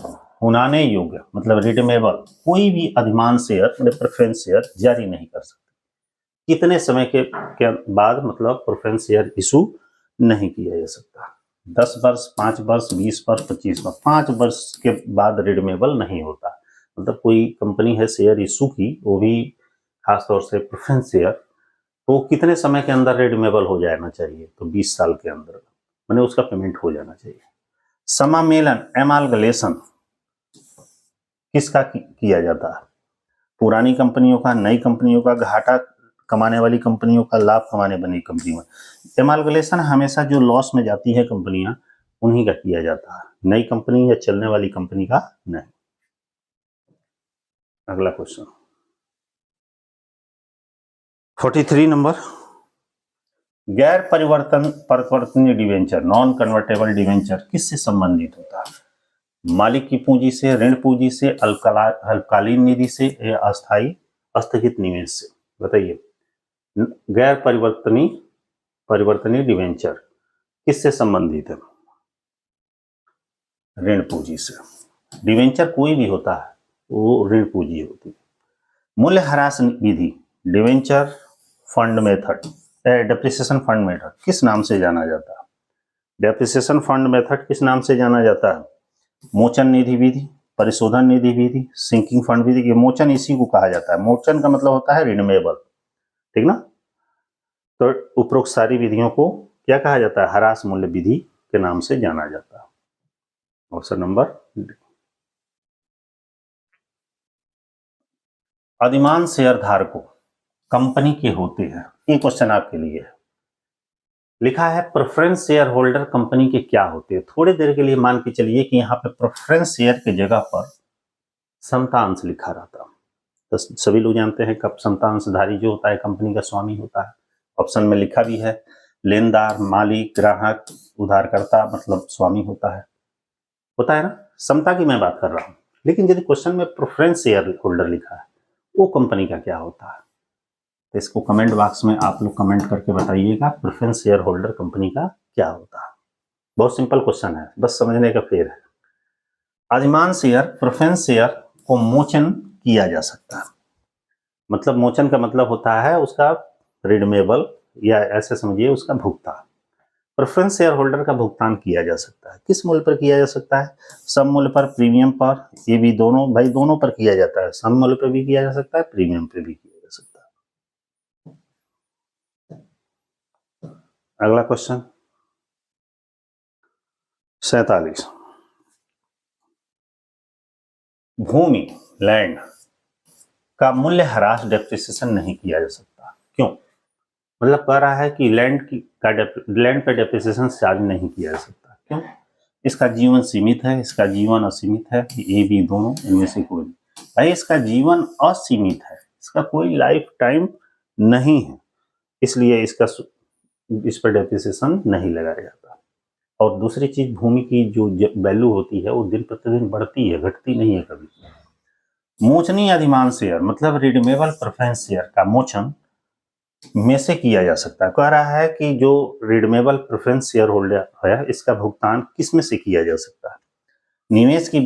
भुनाने योग्य मतलब रिडीमेबल कोई भी अधिमान शेयर मतलब प्रेफरेंस शेयर जारी नहीं कर सकती। कितने समय के बाद मतलब प्रेफरेंस शेयर इशू नहीं किया जा सकता? 10 वर्ष, 5 वर्ष, 20 वर्ष, 25 वर्ष। 5 वर्ष के बाद रिडीमेबल नहीं होता, मतलब कोई कंपनी है शेयर इशू की, वो भी खासतौर से प्रेफरेंस शेयर, तो कितने समय के अंदर रिडीमेबल हो जाना चाहिए? तो 20 साल के अंदर मैंने उसका पेमेंट हो जाना चाहिए। समामेलन एमालगलेशन किसका किया जाता है? पुरानी कंपनियों का, नई कंपनियों का, घाटा कमाने वाली कंपनियों का, लाभ कमाने वाली कंपनियों का। एमालगलेशन हमेशा जो लॉस में जाती है कंपनियां उन्हीं का किया जाता है, नई कंपनी या चलने वाली कंपनी का नहीं। अगला क्वेश्चन 43 नंबर, गैर परिवर्तनीय डिवेंचर नॉन कन्वर्टेबल डिवेंचर किससे संबंधित होता है? मालिक की पूंजी से, ऋण पूंजी से, अल्पकालीन निधि से या अस्थायी स्थगित निवेश से? बताइए। गैर परिवर्तनीय डिवेंचर किससे संबंधित है? ऋण पूंजी से। डिवेंचर कोई भी होता है वो ऋण पूंजी होती है। मूल्यह्रास विधि, debenture fund method, depreciation fund method किस नाम से जाना जाता है? डेप्रिसिएशन फंड मेथड किस नाम से जाना जाता है? मोचन निधि विधि, परिशोधन निधि विधि, सिंकिंग फंड विधि। ये मोचन इसी को कहा जाता है। मोचन का मतलब होता है रिडीमेबल, ठीक ना? तो उपरोक्त सारी विधियों को क्या कहा जाता है? ह्रास मूल्य विधि के नाम से जाना जाता है। Option number D. अधिमान शेयर धारकों कंपनी के होते हैं, ये क्वेश्चन आपके लिए है। लिखा है प्रेफरेंस शेयर होल्डर कंपनी के क्या होते हैं? थोड़ी देर के लिए मान के चलिए कि यहाँ पे प्रेफरेंस शेयर की जगह पर समतांश लिखा रहता, तो सभी लोग जानते हैं कब समतांशधारी जो होता है कंपनी का स्वामी होता है। ऑप्शन में लिखा भी है, लेनदार, मालिक, ग्राहक, उधारकर्ता मतलब स्वामी होता है ना? समता की मैं बात कर रहा हूँ। लेकिन यदि क्वेश्चन में प्रेफरेंस शेयर होल्डर लिखा है, वो कंपनी का क्या होता है? तो इसको कमेंट बॉक्स में आप लोग कमेंट करके बताइएगा, प्रेफरेंस शेयर होल्डर कंपनी का क्या होता है। बहुत सिंपल क्वेश्चन है, बस समझने का फेर है। अधिमान शेयर प्रेफरेंस शेयर को मोचन किया जा सकता है, मतलब मोचन का मतलब होता है उसका रिडीमेबल या ऐसे समझिए उसका भुगतान। प्रेफरेंस शेयर होल्डर का भुगतान किया जा सकता है, किस मूल्य पर किया जा सकता है? सम मूल्य पर, प्रीमियम पर, ये भी दोनों भाई दोनों पर किया जाता है। सम मूल्य पर भी किया जा सकता है, प्रीमियम पर भी किया जा सकता है। अगला क्वेश्चन 47, भूमि लैंड का मूल्य ह्रास डेप्रिसिएशन नहीं किया जा सकता, क्यों? मतलब कह रहा है कि लैंड पर डेप्रिसिएशन चार्ज नहीं किया जा सकता, क्यों? इसका जीवन सीमित है, इसका जीवन असीमित है, ए बी दोनों, इनमें से कोई नहीं। भाई इसका जीवन असीमित है, इसका कोई लाइफ टाइम नहीं है, इसलिए इस पर डेप्रिसिएशन नहीं लगाया जाता। और दूसरी चीज, भूमि की जो वैल्यू होती है वो दिन प्रतिदिन बढ़ती है, घटती नहीं है कभी। मोचनी अधिमान शेयर मतलब रिडीमेबल प्रेफरेंस शेयर का मोचन में से किया जा सकता है। कह रहा है कि जो रिडीमेबल प्रेफरेंस शेयर होल्डर है इसका भुगतान किस में से किया जा सकता है? निवेश की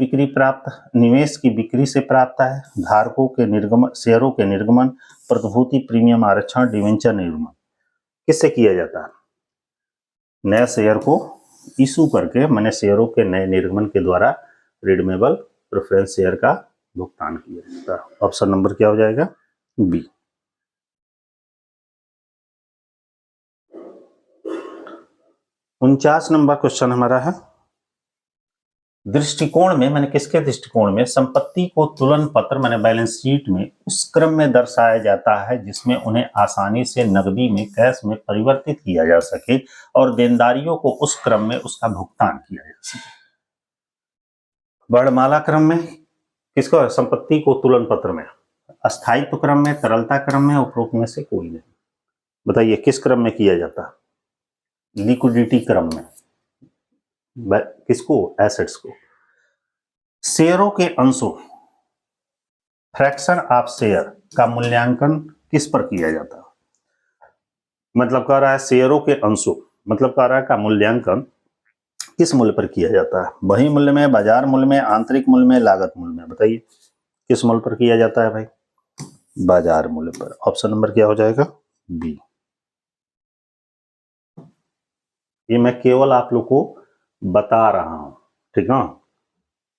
बिक्री से प्राप्त है, धारकों के निर्गमन, शेयरों के निर्गमन, प्रतिभूति प्रीमियम आरक्षण, डिवेंचर निर्गमन। किससे किया जाता है? नए शेयर को इशू करके, मैंने शेयरों के नए निर्गमन के द्वारा रिडीमेबल प्रेफरेंस शेयर का भुगतान किया जाता है। ऑप्शन नंबर क्या हो जाएगा? बी। उनचास नंबर क्वेश्चन हमारा है, दृष्टिकोण में, मैंने किसके दृष्टिकोण में संपत्ति को तुलन पत्र मैंने बैलेंस शीट में उस क्रम में दर्शाया जाता है जिसमें उन्हें आसानी से नकदी में, कैश में परिवर्तित किया जा सके और देनदारियों को उस क्रम में उसका भुगतान किया जा सके। वर्णमाला क्रम में किसको? संपत्ति को तुलन पत्र में, अस्थायित्व क्रम में, तरलता क्रम में, उपरोक्त में से कोई नहीं। बताइए किस क्रम में किया जाता है? लिक्विडिटी क्रम में। किसको? एसेट्स को। शेयरों के अंशों, फ्रैक्शन ऑफ शेयर का मूल्यांकन किस पर किया जाता है? मतलब कह रहा है शेयरों के अंशों, मतलब कह रहा है का मूल्यांकन किस मूल्य पर किया जाता है? वही मूल्य में, बाजार मूल्य में, आंतरिक मूल्य में, लागत मूल्य में? बताइए किस मूल्य पर किया जाता है भाई? बाजार मूल्य पर। ऑप्शन नंबर क्या हो जाएगा? बी। ये मैं केवल आप लोग को बता रहा हूं, ठीक है?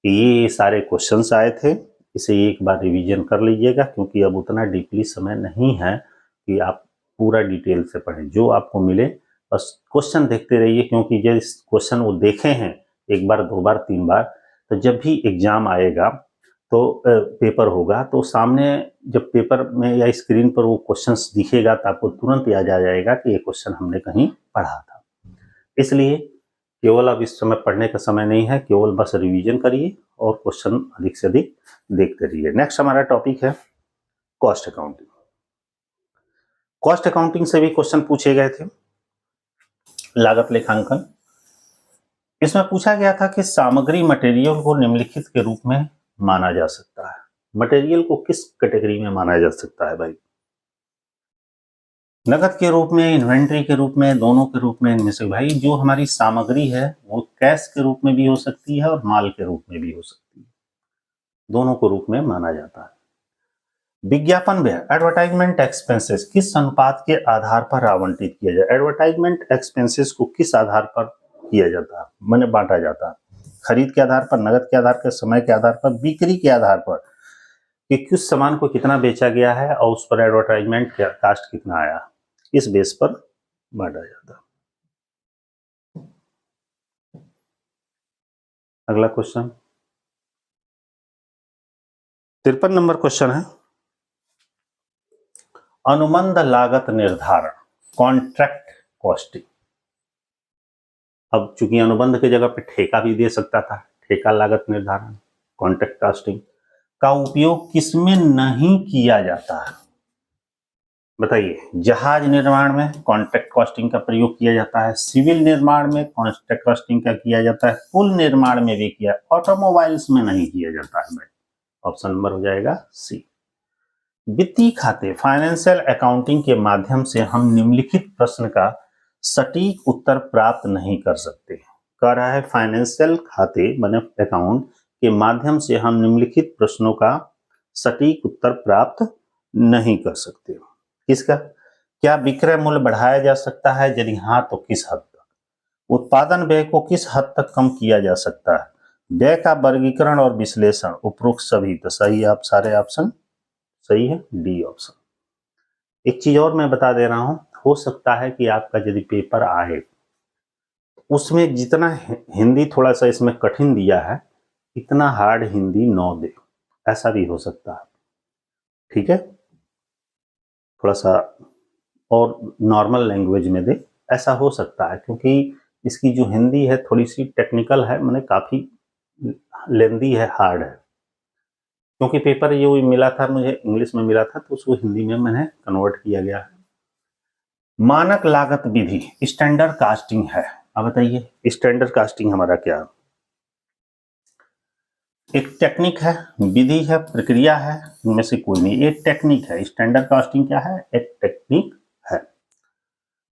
ये सारे क्वेश्चंस आए थे, इसे एक बार रिवीजन कर लीजिएगा, क्योंकि अब उतना डीपली समय नहीं है कि आप पूरा डिटेल से पढ़ें। जो आपको मिले बस क्वेश्चन देखते रहिए, क्योंकि जब क्वेश्चन वो देखे हैं एक बार, दो बार, तीन बार, तो जब भी एग्जाम आएगा तो पेपर होगा, तो सामने जब पेपर में या स्क्रीन पर वो क्वेश्चंस दिखेगा तो आपको तुरंत याद आ जाएगा कि ये क्वेश्चन हमने कहीं पढ़ा था। इसलिए केवल अब इस समय पढ़ने का समय नहीं है, केवल बस रिवीजन करिए और क्वेश्चन अधिक से अधिक देखते रहिए। नेक्स्ट हमारा टॉपिक है कॉस्ट अकाउंटिंग। कॉस्ट अकाउंटिंग से भी क्वेश्चन पूछे गए थे, लागत लेखांकन। इसमें पूछा गया था कि सामग्री, मटेरियल को निम्नलिखित के रूप में माना जा सकता है। मटेरियल को किस कैटेगरी में माना जा सकता है भाई? नगद के रूप में, इन्वेंट्री के रूप में, दोनों के रूप में? इनमें से भाई जो हमारी सामग्री है वो कैश के रूप में भी हो सकती है और माल के रूप में भी हो सकती है, दोनों को रूप में माना जाता है। विज्ञापन व्यय, एडवर्टाइजमेंट एक्सपेंसेस किस अनुपात के आधार पर आवंटित किया जाए? एडवर्टाइजमेंट एक्सपेंसेस को किस आधार पर किया जाता है, मैंने बांटा जाता है? खरीद के आधार पर, नगद के आधार पर, समय के आधार पर, बिक्री के आधार पर, कि किस सामान को कितना बेचा गया है और उस पर एडवर्टाइजमेंट कास्ट कितना आया, इस बेस पर बांटा जाता है। अगला क्वेश्चन 53 नंबर क्वेश्चन है, अनुबंध लागत निर्धारण, कॉन्ट्रैक्ट कॉस्टिंग। अब चूंकि अनुबंध की जगह पे ठेका भी दे सकता था, ठेका लागत निर्धारण, कॉन्ट्रैक्ट कॉस्टिंग का उपयोग किसमें नहीं किया जाता है? बताइए। जहाज निर्माण में कॉन्ट्रैक्ट कॉस्टिंग का प्रयोग किया जाता है, सिविल निर्माण में कॉन्ट्रैक्ट कॉस्टिंग का किया जाता है, पुल निर्माण में भी किया, ऑटोमोबाइल्स में नहीं किया जाता है भाई। ऑप्शन नंबर हो जाएगा सी। वित्तीय खाते, फाइनेंशियल अकाउंटिंग के माध्यम से हम निम्नलिखित प्रश्न का सटीक उत्तर प्राप्त नहीं कर सकते। कह रहा है फाइनेंशियल खाते माने अकाउंट के माध्यम से हम निम्नलिखित प्रश्नों का सटीक उत्तर प्राप्त नहीं कर सकते। किसका? क्या विक्रय मूल्य बढ़ाया जा सकता है? यदि हाँ तो किस हद तक? उत्पादन व्यय को किस हद तक कम किया जा सकता है? व्यय का वर्गीकरण और विश्लेषण, उपरोक्त सभी। तो सही, आप सारे ऑप्शन सही है, डी ऑप्शन। एक चीज और मैं बता दे रहा हूं, हो सकता है कि आपका यदि पेपर आए उसमें जितना हिंदी थोड़ा सा इसमें कठिन दिया है, इतना हार्ड हिंदी न दे, ऐसा भी हो सकता है। ठीक है, थोड़ा सा और नॉर्मल लैंग्वेज में दे, ऐसा हो सकता है, क्योंकि इसकी जो हिंदी है थोड़ी सी टेक्निकल है, मैंने काफी लेंदी है, हार्ड है। क्योंकि पेपर ये मिला था मुझे, इंग्लिश में मिला था, तो उसको हिंदी में मैंने कन्वर्ट किया गया है। मानक लागत विधि, स्टैंडर्ड कास्टिंग है। अब बताइए स्टैंडर्ड कास्टिंग हमारा क्या? एक टेक्निक है, विधि है, प्रक्रिया है, इनमें से कोई नहीं, एक टेक्निक है। स्टैंडर्ड कास्टिंग क्या है? एक टेक्निक है।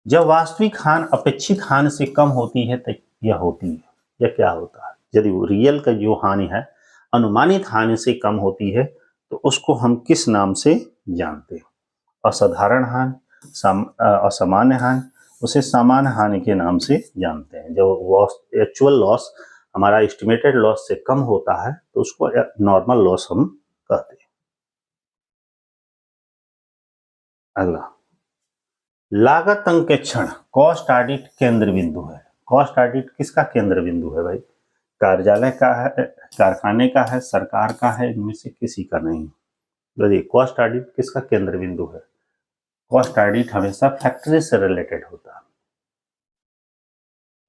जब वास्तविक हानि अपेक्षित हानि से कम होती है तो यह होती है, यह क्या होता है? यदि रियल का जो हानि है अनुमानित हानि से कम होती है तो उसको हम किस नाम से जानते हैं? असाधारण हानि, असामान्य हानि, उसे सामान्य हानि के नाम से जानते हैं। जब एक्चुअल लॉस हमारा एस्टिमेटेड लॉस से कम होता है तो उसको नॉर्मल लॉस हम कहते हैं। अगला, लागत अंकेक्षण, कॉस्ट ऑडिट केंद्र बिंदु है। कॉस्ट ऑडिट किसका केंद्र बिंदु है भाई? कार्यालय का है, कारखाने का है, सरकार का है, इनमें से किसी का नहीं। देखिए कॉस्ट ऑडिट किसका केंद्र बिंदु है? कॉस्ट ऑडिट हमेशा फैक्ट्री से रिलेटेड होता है।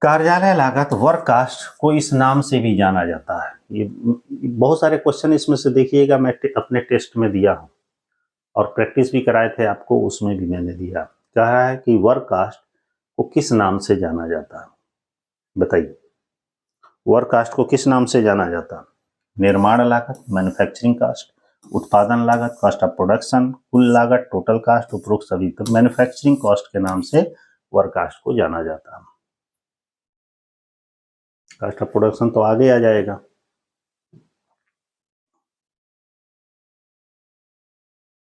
कार्यालय लागत वर्क कास्ट को इस नाम से भी जाना जाता है। ये बहुत सारे क्वेश्चन इसमें से देखिएगा, मैं अपने टेस्ट में दिया हूं और प्रैक्टिस भी कराए थे आपको, उसमें भी मैंने दिया। कह रहा है कि वर्क कास्ट को किस नाम से जाना जाता है? बताइए वर्क कास्ट को किस नाम से जाना जाता है? निर्माण लागत, मैन्युफैक्चरिंग कास्ट, उत्पादन लागत, कॉस्ट ऑफ प्रोडक्शन, कुल लागत, टोटल कास्ट, उपरोक्त सभी। तो मैन्युफैक्चरिंग कॉस्ट के नाम से वर्क कास्ट को जाना जाता है। कॉस्ट ऑफ प्रोडक्शन तो आगे आ जाएगा।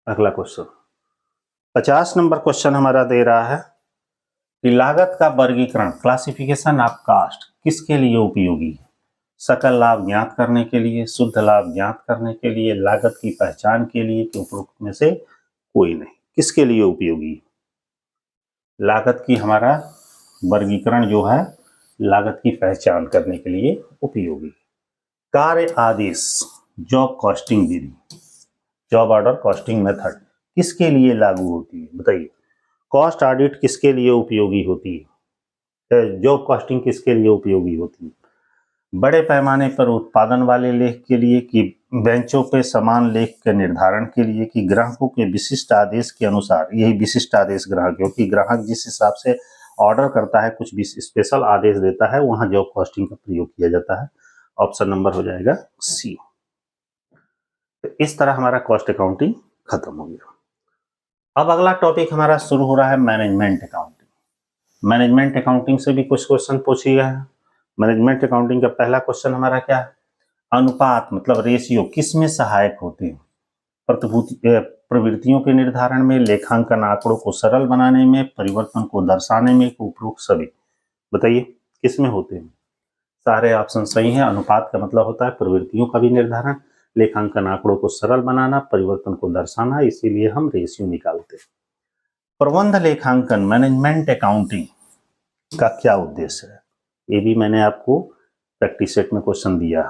अगला क्वेश्चन 50 नंबर क्वेश्चन हमारा दे रहा है कि लागत का वर्गीकरण, क्लासिफिकेशन ऑफ कास्ट किसके लिए उपयोगी है? सकल लाभ ज्ञात करने के लिए, शुद्ध लाभ ज्ञात करने के लिए, लागत की पहचान के लिए, कि उपरोक्त में से कोई नहीं? किसके लिए उपयोगी? लागत की हमारा वर्गीकरण जो है लागत की पहचान करने के लिए उपयोगी। कार्य आदेश, जॉब कॉस्टिंग विधि, जॉब ऑर्डर कॉस्टिंग मेथड किसके लिए लागू होती है? बताइए कॉस्ट ऑडिट किसके लिए उपयोगी होती है? जॉब कॉस्टिंग किसके लिए उपयोगी होती है? बड़े पैमाने पर उत्पादन वाले लेख के लिए, कि बेंचों पे समान लेख के निर्धारण के लिए, कि ग्राहकों के विशिष्ट आदेश के अनुसार? यही विशिष्ट आदेश ग्राहक, क्योंकि ग्राहक जिस हिसाब से ऑर्डर करता है, कुछ भी स्पेशल आदेश देता है, वहां जॉब कॉस्टिंग का प्रयोग किया जाता है। ऑप्शन नंबर हो जाएगा सी। तो इस तरह हमारा कॉस्ट अकाउंटिंग खत्म हो गया। अब अगला टॉपिक हमारा शुरू हो रहा है मैनेजमेंट अकाउंटिंग। मैनेजमेंट अकाउंटिंग से भी कुछ क्वेश्चन पूछे गए हैं। मैनेजमेंट अकाउंटिंग का पहला क्वेश्चन हमारा क्या है? अनुपात मतलब रेशियो किस में सहायक होते हैं? प्रवृत्तियों के निर्धारण में, लेखांकन आंकड़ों को सरल बनाने में, परिवर्तन को दर्शाने में, उपरोक्त सभी। बताइए किस में होते हैं? सारे ऑप्शन सही हैं। अनुपात का मतलब होता है प्रवृत्तियों का भी निर्धारण, लेखांकन आंकड़ों को सरल बनाना, परिवर्तन को दर्शाना, इसीलिए हम रेशियो निकालते हैं। प्रबंध लेखांकन मैनेजमेंट अकाउंटिंग का क्या उद्देश्य है? ये भी मैंने आपको प्रैक्टिस सेट में क्वेश्चन दिया।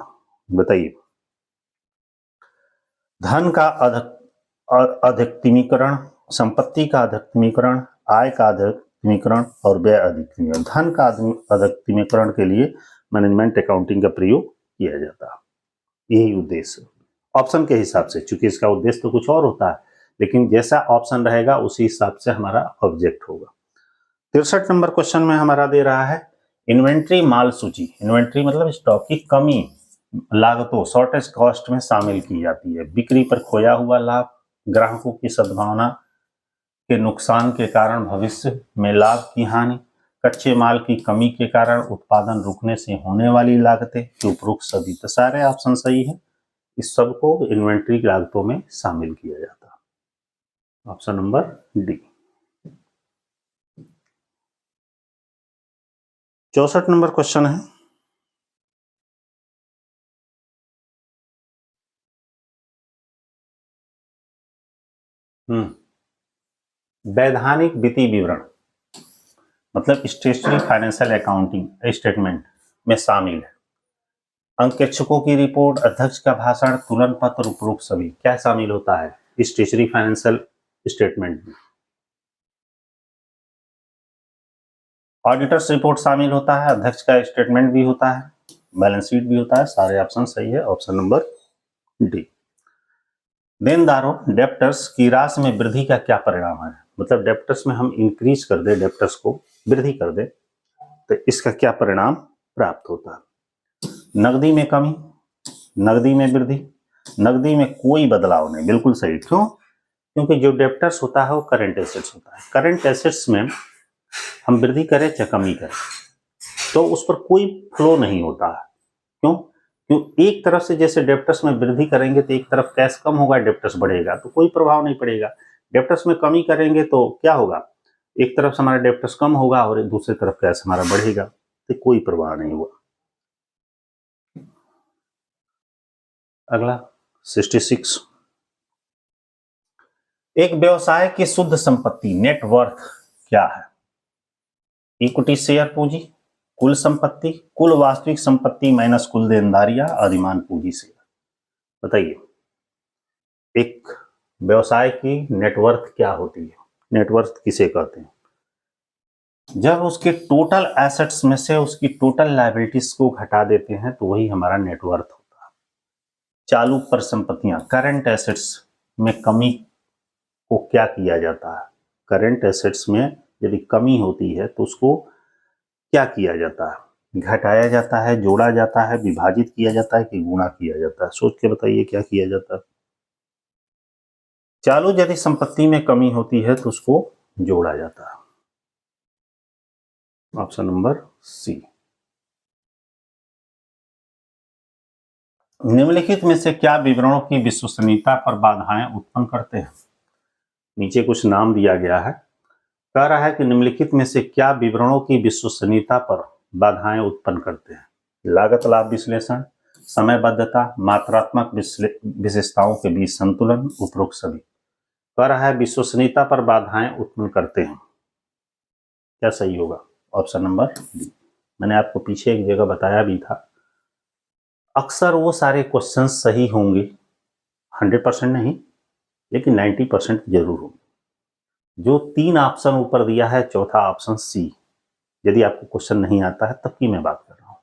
बताइए धन का अधिकतमीकरण, संपत्ति का अधिकतमीकरण, आय का अधिकतमीकरण और व्यय अधिकतमीकरण। धन का अधिकतमीकरण के लिए मैनेजमेंट अकाउंटिंग का प्रयोग किया जाता है। यही उद्देश्य ऑप्शन के हिसाब से, चूंकि इसका उद्देश्य तो कुछ और होता है, लेकिन जैसा ऑप्शन रहेगा उसी हिसाब से हमारा ऑब्जेक्ट होगा। 63 नंबर क्वेश्चन में हमारा दे रहा है इन्वेंट्री माल सूची। इन्वेंट्री मतलब स्टॉक की कमी लागतों शॉर्टेज कॉस्ट में शामिल की जाती है। बिक्री पर खोया हुआ लाभ, ग्राहकों की सद्भावना के नुकसान के कारण भविष्य में लाभ की हानि, कच्चे माल की कमी के कारण उत्पादन रुकने से होने वाली लागतें, उपरोक्त सभी। तो सारे ऑप्शन सही है। इस सबको इन्वेंट्री लागतों में शामिल किया जाता है। Option number D. 64 number question है वैधानिक वित्तीय विवरण मतलब स्टेशनरी फाइनेंशियल अकाउंटिंग स्टेटमेंट में शामिल है। अंकेक्षकों की रिपोर्ट, अध्यक्ष का भाषण, तुलन पत्र, उपरोक्त सभी। क्या शामिल होता है स्टेशनरी फाइनेंशियल स्टेटमेंट में? ऑडिटर्स रिपोर्ट शामिल होता है, अध्यक्ष का स्टेटमेंट भी होता है, बैलेंस शीट भी होता है। सारे ऑप्शन सही है। Option number D. देनदारों डेप्टर्स की राशि में वृद्धि का क्या परिणाम है, मतलब डेप्टर्स में हम इंक्रीज कर दे, डेप्टर्स को वृद्धि कर दे तो इसका क्या परिणाम प्राप्त होता है। नकदी में कमी, नकदी में वृद्धि, नकदी में कोई बदलाव नहीं, बिल्कुल सही। क्यों? क्योंकि जो डेप्टर्स होता है वो करंट एसेट्स होता है। करंट एसेट्स में हम वृद्धि करें चाहे कमी करें तो उस पर कोई फ्लो नहीं होता है। क्यों? क्यों एक तरफ से जैसे डेप्टर्स में वृद्धि करेंगे तो एक तरफ कैश कम होगा, डेप्टर्स बढ़ेगा तो कोई प्रभाव नहीं पड़ेगा। डेप्टर्स में कमी करेंगे तो क्या होगा, एक तरफ से हमारा डेप्टर्स कम होगा और दूसरी तरफ कैश हमारा बढ़ेगा, तो कोई प्रभाव नहीं हुआ। अगला 66, एक व्यवसाय की शुद्ध संपत्ति नेट वर्थ क्या है? इक्विटी शेयर पूंजी, कुल संपत्ति, कुल वास्तविक संपत्ति माइनस कुल देनदारियां, अधिमान पूंजी शेयर। बताइए एक व्यवसाय की नेटवर्थ क्या होती है? नेटवर्थ किसे कहते हैं? जब उसके टोटल एसेट्स में से उसकी टोटल लायबिलिटीज को घटा देते हैं तो वही हमारा नेटवर्थ होता है। चालू परिसंपत्तियां, करंट एसेट्स में कमी को क्या किया जाता है? करंट एसेट्स में यदि कमी होती है तो उसको क्या किया जाता है? घटाया जाता है, जोड़ा जाता है, विभाजित किया जाता है कि गुणा किया जाता है? सोच के बताइए क्या किया जाता है। चालू यदि संपत्ति में कमी होती है तो उसको जोड़ा जाता है। Option number C. निम्नलिखित में से क्या विवरणों की विश्वसनीयता पर बाधाएं उत्पन्न करते हैं? नीचे कुछ नाम दिया गया है, कह रहा है कि निम्नलिखित में से क्या विवरणों की विश्वसनीयता पर बाधाएं उत्पन्न करते हैं? लागत लाभ विश्लेषण, समयबद्धता, मात्रात्मक विशेषताओं के बीच संतुलन, उपरोक्त सभी। कह रहा है विश्वसनीयता पर बाधाएं उत्पन्न करते हैं, क्या सही होगा? Option number D. मैंने आपको पीछे एक जगह बताया भी था, अक्सर वो सारे क्वेश्चन सही होंगे, 100% नहीं लेकिन 90% जरूर होंगे। जो 3 ऑप्शन ऊपर दिया है, चौथा ऑप्शन सी, यदि आपको क्वेश्चन नहीं आता है तब की मैं बात कर रहा हूं,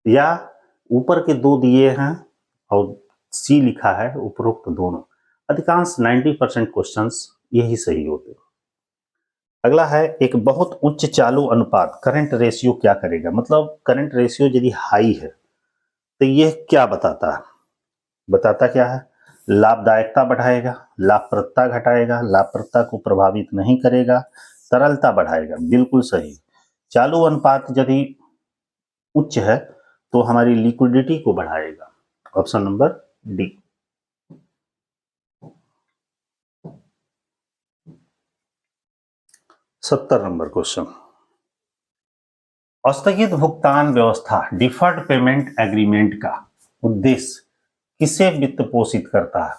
या ऊपर के 2 दिए हैं और सी लिखा है, उपरोक्त दोनों, अधिकांश 90% क्वेश्चंस यही सही होते हैं। अगला है एक बहुत उच्च चालू अनुपात करंट रेशियो क्या करेगा? मतलब करंट रेशियो यदि हाई है तो यह क्या बताता है? बताता क्या है? लाभदायकता बढ़ाएगा, लाभप्रदता घटाएगा, लाभप्रदता को प्रभावित नहीं करेगा, तरलता बढ़ाएगा, बिल्कुल सही। चालू अनुपात यदि उच्च है तो हमारी लिक्विडिटी को बढ़ाएगा, ऑप्शन नंबर डी। सत्तर नंबर क्वेश्चन, स्थगित भुगतान व्यवस्था डिफर्ड पेमेंट एग्रीमेंट का उद्देश्य किसे वित्त पोषित करता है?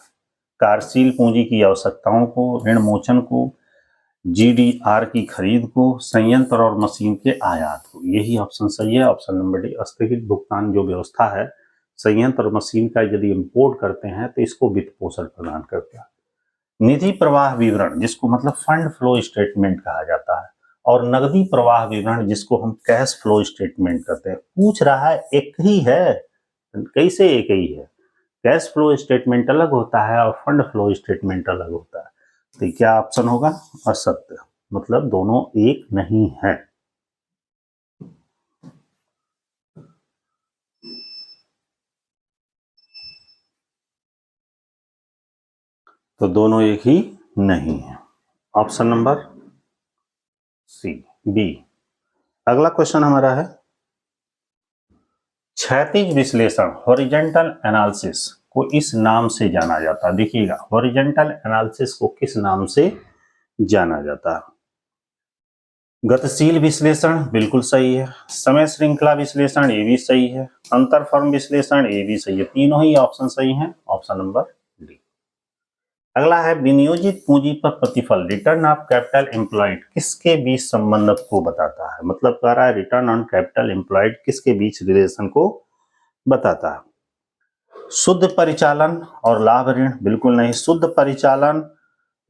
कार्यशील पूंजी की आवश्यकताओं को, ऋण मोचन को, जीडीआर की खरीद को, संयंत्र और मशीन के आयात को। यही ऑप्शन सही है, ऑप्शन नंबर डी। स्थगित भुगतान जो व्यवस्था है संयंत्र और मशीन का यदि इंपोर्ट करते हैं तो इसको वित्त पोषण प्रदान करता है। निधि प्रवाह विवरण जिसको मतलब फंड फ्लो स्टेटमेंट कहा जाता है, और नकदी प्रवाह विवरण जिसको हम कैश फ्लो स्टेटमेंट कहते हैं। पूछ रहा है एक ही है, कैसे एक ही है? कैश फ्लो स्टेटमेंट अलग होता है और फंड फ्लो स्टेटमेंट अलग होता है, तो क्या ऑप्शन होगा? असत्य, मतलब दोनों एक नहीं है। तो दोनों एक ही नहीं है, ऑप्शन नंबर सी, बी। अगला क्वेश्चन हमारा है क्षैतिज विश्लेषण हॉरिजॉन्टल एनालिसिस को इस नाम से जाना जाता है। देखिएगा हॉरिजॉन्टल एनालिसिस को किस नाम से जाना जाता है? गतिशील विश्लेषण बिल्कुल सही है, समय श्रृंखला विश्लेषण ये भी सही है, अंतर फर्म विश्लेषण ये भी सही है, तीनों ही ऑप्शन सही हैं, ऑप्शन नंबर डी। अगला है विनियोजित पूंजी पर प्रतिफल रिटर्न ऑफ कैपिटल एम्प्लॉयड किसके बीच संबंध को बताता है? मतलब कह रहा है रिटर्न ऑन कैपिटल एम्प्लॉयड किसके बीच रिलेशन को बताता है? शुद्ध परिचालन और लाभ ऋण बिल्कुल नहीं, शुद्ध परिचालन,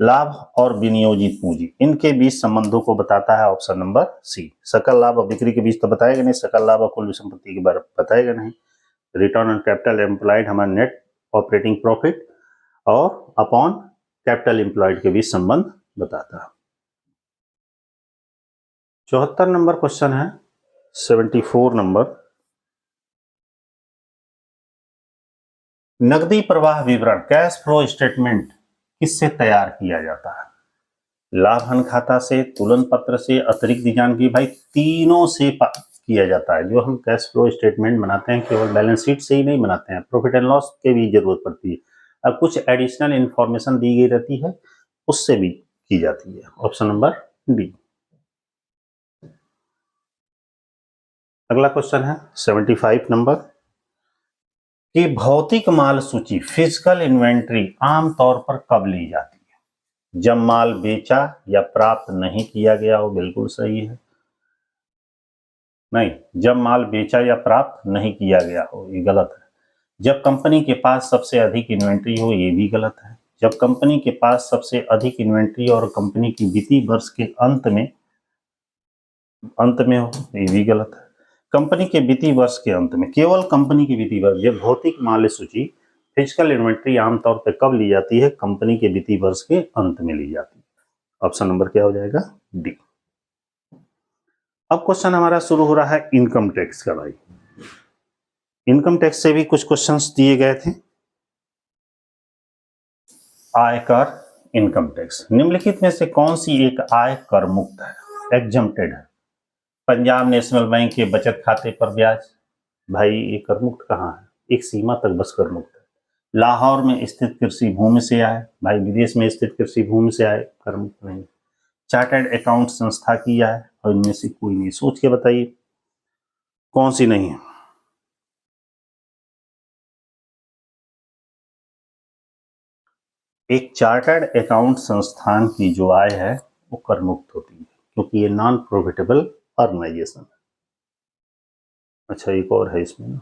लाभ और विनियोजित पूंजी इनके बीच संबंधों को बताता है, ऑप्शन नंबर सी। सकल लाभ और बिक्री के बीच तो बताएगा नहीं, सकल लाभ और कुल संपत्ति के बारे में बताएगा नहीं। रिटर्न ऑन कैपिटल एम्प्लॉयड हमारा नेट ऑपरेटिंग प्रॉफिट और अपॉन कैपिटल एम्प्लॉयड के बीच संबंध बताता है। 74 नंबर क्वेश्चन है, 74 नंबर, नकदी प्रवाह विवरण कैश फ्लो स्टेटमेंट किससे तैयार किया जाता है? लाभ हानि खाता से, तुलन पत्र से, अतिरिक्त जानकारी, भाई तीनों से किया जाता है। जो हम कैश फ्लो स्टेटमेंट बनाते हैं केवल बैलेंस शीट से ही नहीं बनाते हैं, प्रॉफिट एंड लॉस के भी जरूरत पड़ती है और कुछ एडिशनल इंफॉर्मेशन दी गई रहती है उससे भी की जाती है। Option number D. अगला क्वेश्चन है 75 नंबर कि भौतिक माल सूची फिजिकल इन्वेंट्री आमतौर पर कब ली जाती है? जब माल बेचा या प्राप्त नहीं किया गया हो, बिल्कुल सही है। नहीं, जब माल बेचा या प्राप्त नहीं किया गया हो, ये गलत है। जब कंपनी के पास सबसे अधिक इन्वेंट्री हो, ये भी गलत है। जब कंपनी के पास सबसे अधिक इन्वेंट्री और कंपनी की वित्तीय वर्ष के अंत में हो, ये भी गलत है। कंपनी के वित्तीय वर्ष के अंत में, केवल कंपनी की वित्तीय वर्ष, जब भौतिक माल सूची फिजिकल इन्वेंट्री आमतौर पर कब ली जाती है? कंपनी के वित्तीय वर्ष के अंत में ली जाती है। ऑप्शन नंबर क्या हो जाएगा? डी। अब क्वेश्चन हमारा शुरू हो रहा है इनकम टैक्स का। भाई इनकम टैक्स से भी कुछ क्वेश्चंस दिए गए थे। आयकर इनकम टैक्स, निम्नलिखित में से कौन सी एक आय कर मुक्त है, एग्जम्प्टेड है? पंजाब नेशनल बैंक के बचत खाते पर ब्याज, भाई ये कर मुक्त कहाँ है? एक सीमा तक बस कर मुक्त है। लाहौर में स्थित कृषि भूमि से आय, भाई विदेश में स्थित कृषि भूमि से आय कर मुक्त नहीं। चार्टर्ड अकाउंट संस्था की आय, और इनमें से कोई नहीं। सोच के बताइए कौन सी नहीं है। एक चार्टर्ड अकाउंट संस्थान की जो आय है वो कर मुक्त होती है क्योंकि ये नॉन प्रॉफिटेबल ऑर्गेनाइजेशन है। अच्छा एक और है इसमें,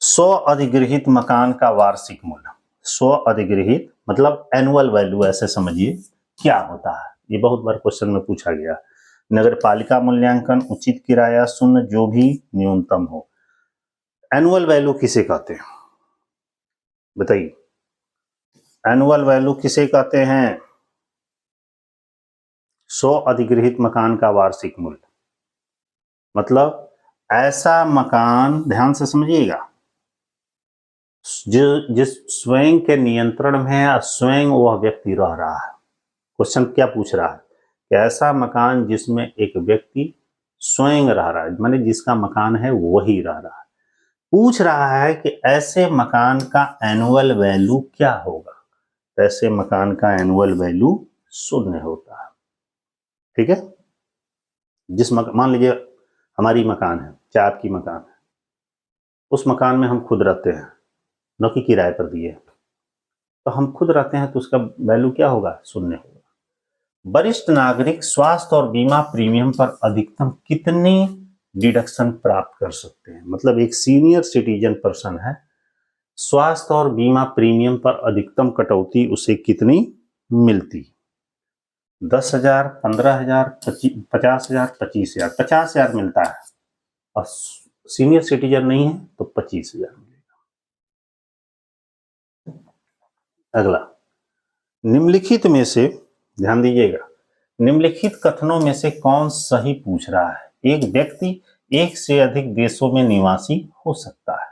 100 अधिगृहित मकान का वार्षिक मूल्य। 100 अधिगृहित मतलब एनुअल वैल्यू, ऐसे समझिए क्या होता है। ये बहुत बार क्वेश्चन में पूछा गया। नगर पालिका मूल्यांकन, उचित किराया, शून्य, जो भी न्यूनतम हो। एनुअल वैल्यू किसे कहते हैं बताइए? एनुअल वैल्यू किसे कहते हैं? 100 अधिगृहित मकान का वार्षिक मूल्य मतलब ऐसा मकान, ध्यान से समझिएगा, जिस स्वयं के नियंत्रण में है, स्वयं वह व्यक्ति रह रहा है। क्वेश्चन क्या पूछ रहा है कि ऐसा मकान जिसमें एक व्यक्ति स्वयं रह रहा है, माने जिसका मकान है वही रह रहा है। पूछ रहा है कि ऐसे मकान का एनुअल वैल्यू क्या होगा? ऐसे मकान का एनुअल वैल्यू 0 होता है। ठीक है, जिस मान लीजिए हमारी मकान है, चाहे आपकी मकान है, उस मकान में हम खुद रहते हैं, न कि किराए पर दिए, तो हम खुद रहते हैं तो उसका वैल्यू क्या होगा? 0 होगा। वरिष्ठ नागरिक स्वास्थ्य और बीमा प्रीमियम पर अधिकतम कितनी डिडक्शन प्राप्त कर सकते हैं? मतलब एक सीनियर सिटीजन पर्सन है, स्वास्थ्य और बीमा प्रीमियम पर अधिकतम कटौती उसे कितनी मिलती? 10,000, 15,000, 50,000, 25,000। 50,000 मिलता है और सीनियर सिटीजन नहीं है तो 25,000 मिलेगा। अगला, निम्नलिखित में से, ध्यान दीजिएगा, निम्नलिखित कथनों में से कौन सही पूछ रहा है? एक व्यक्ति एक से अधिक देशों में निवासी हो सकता है।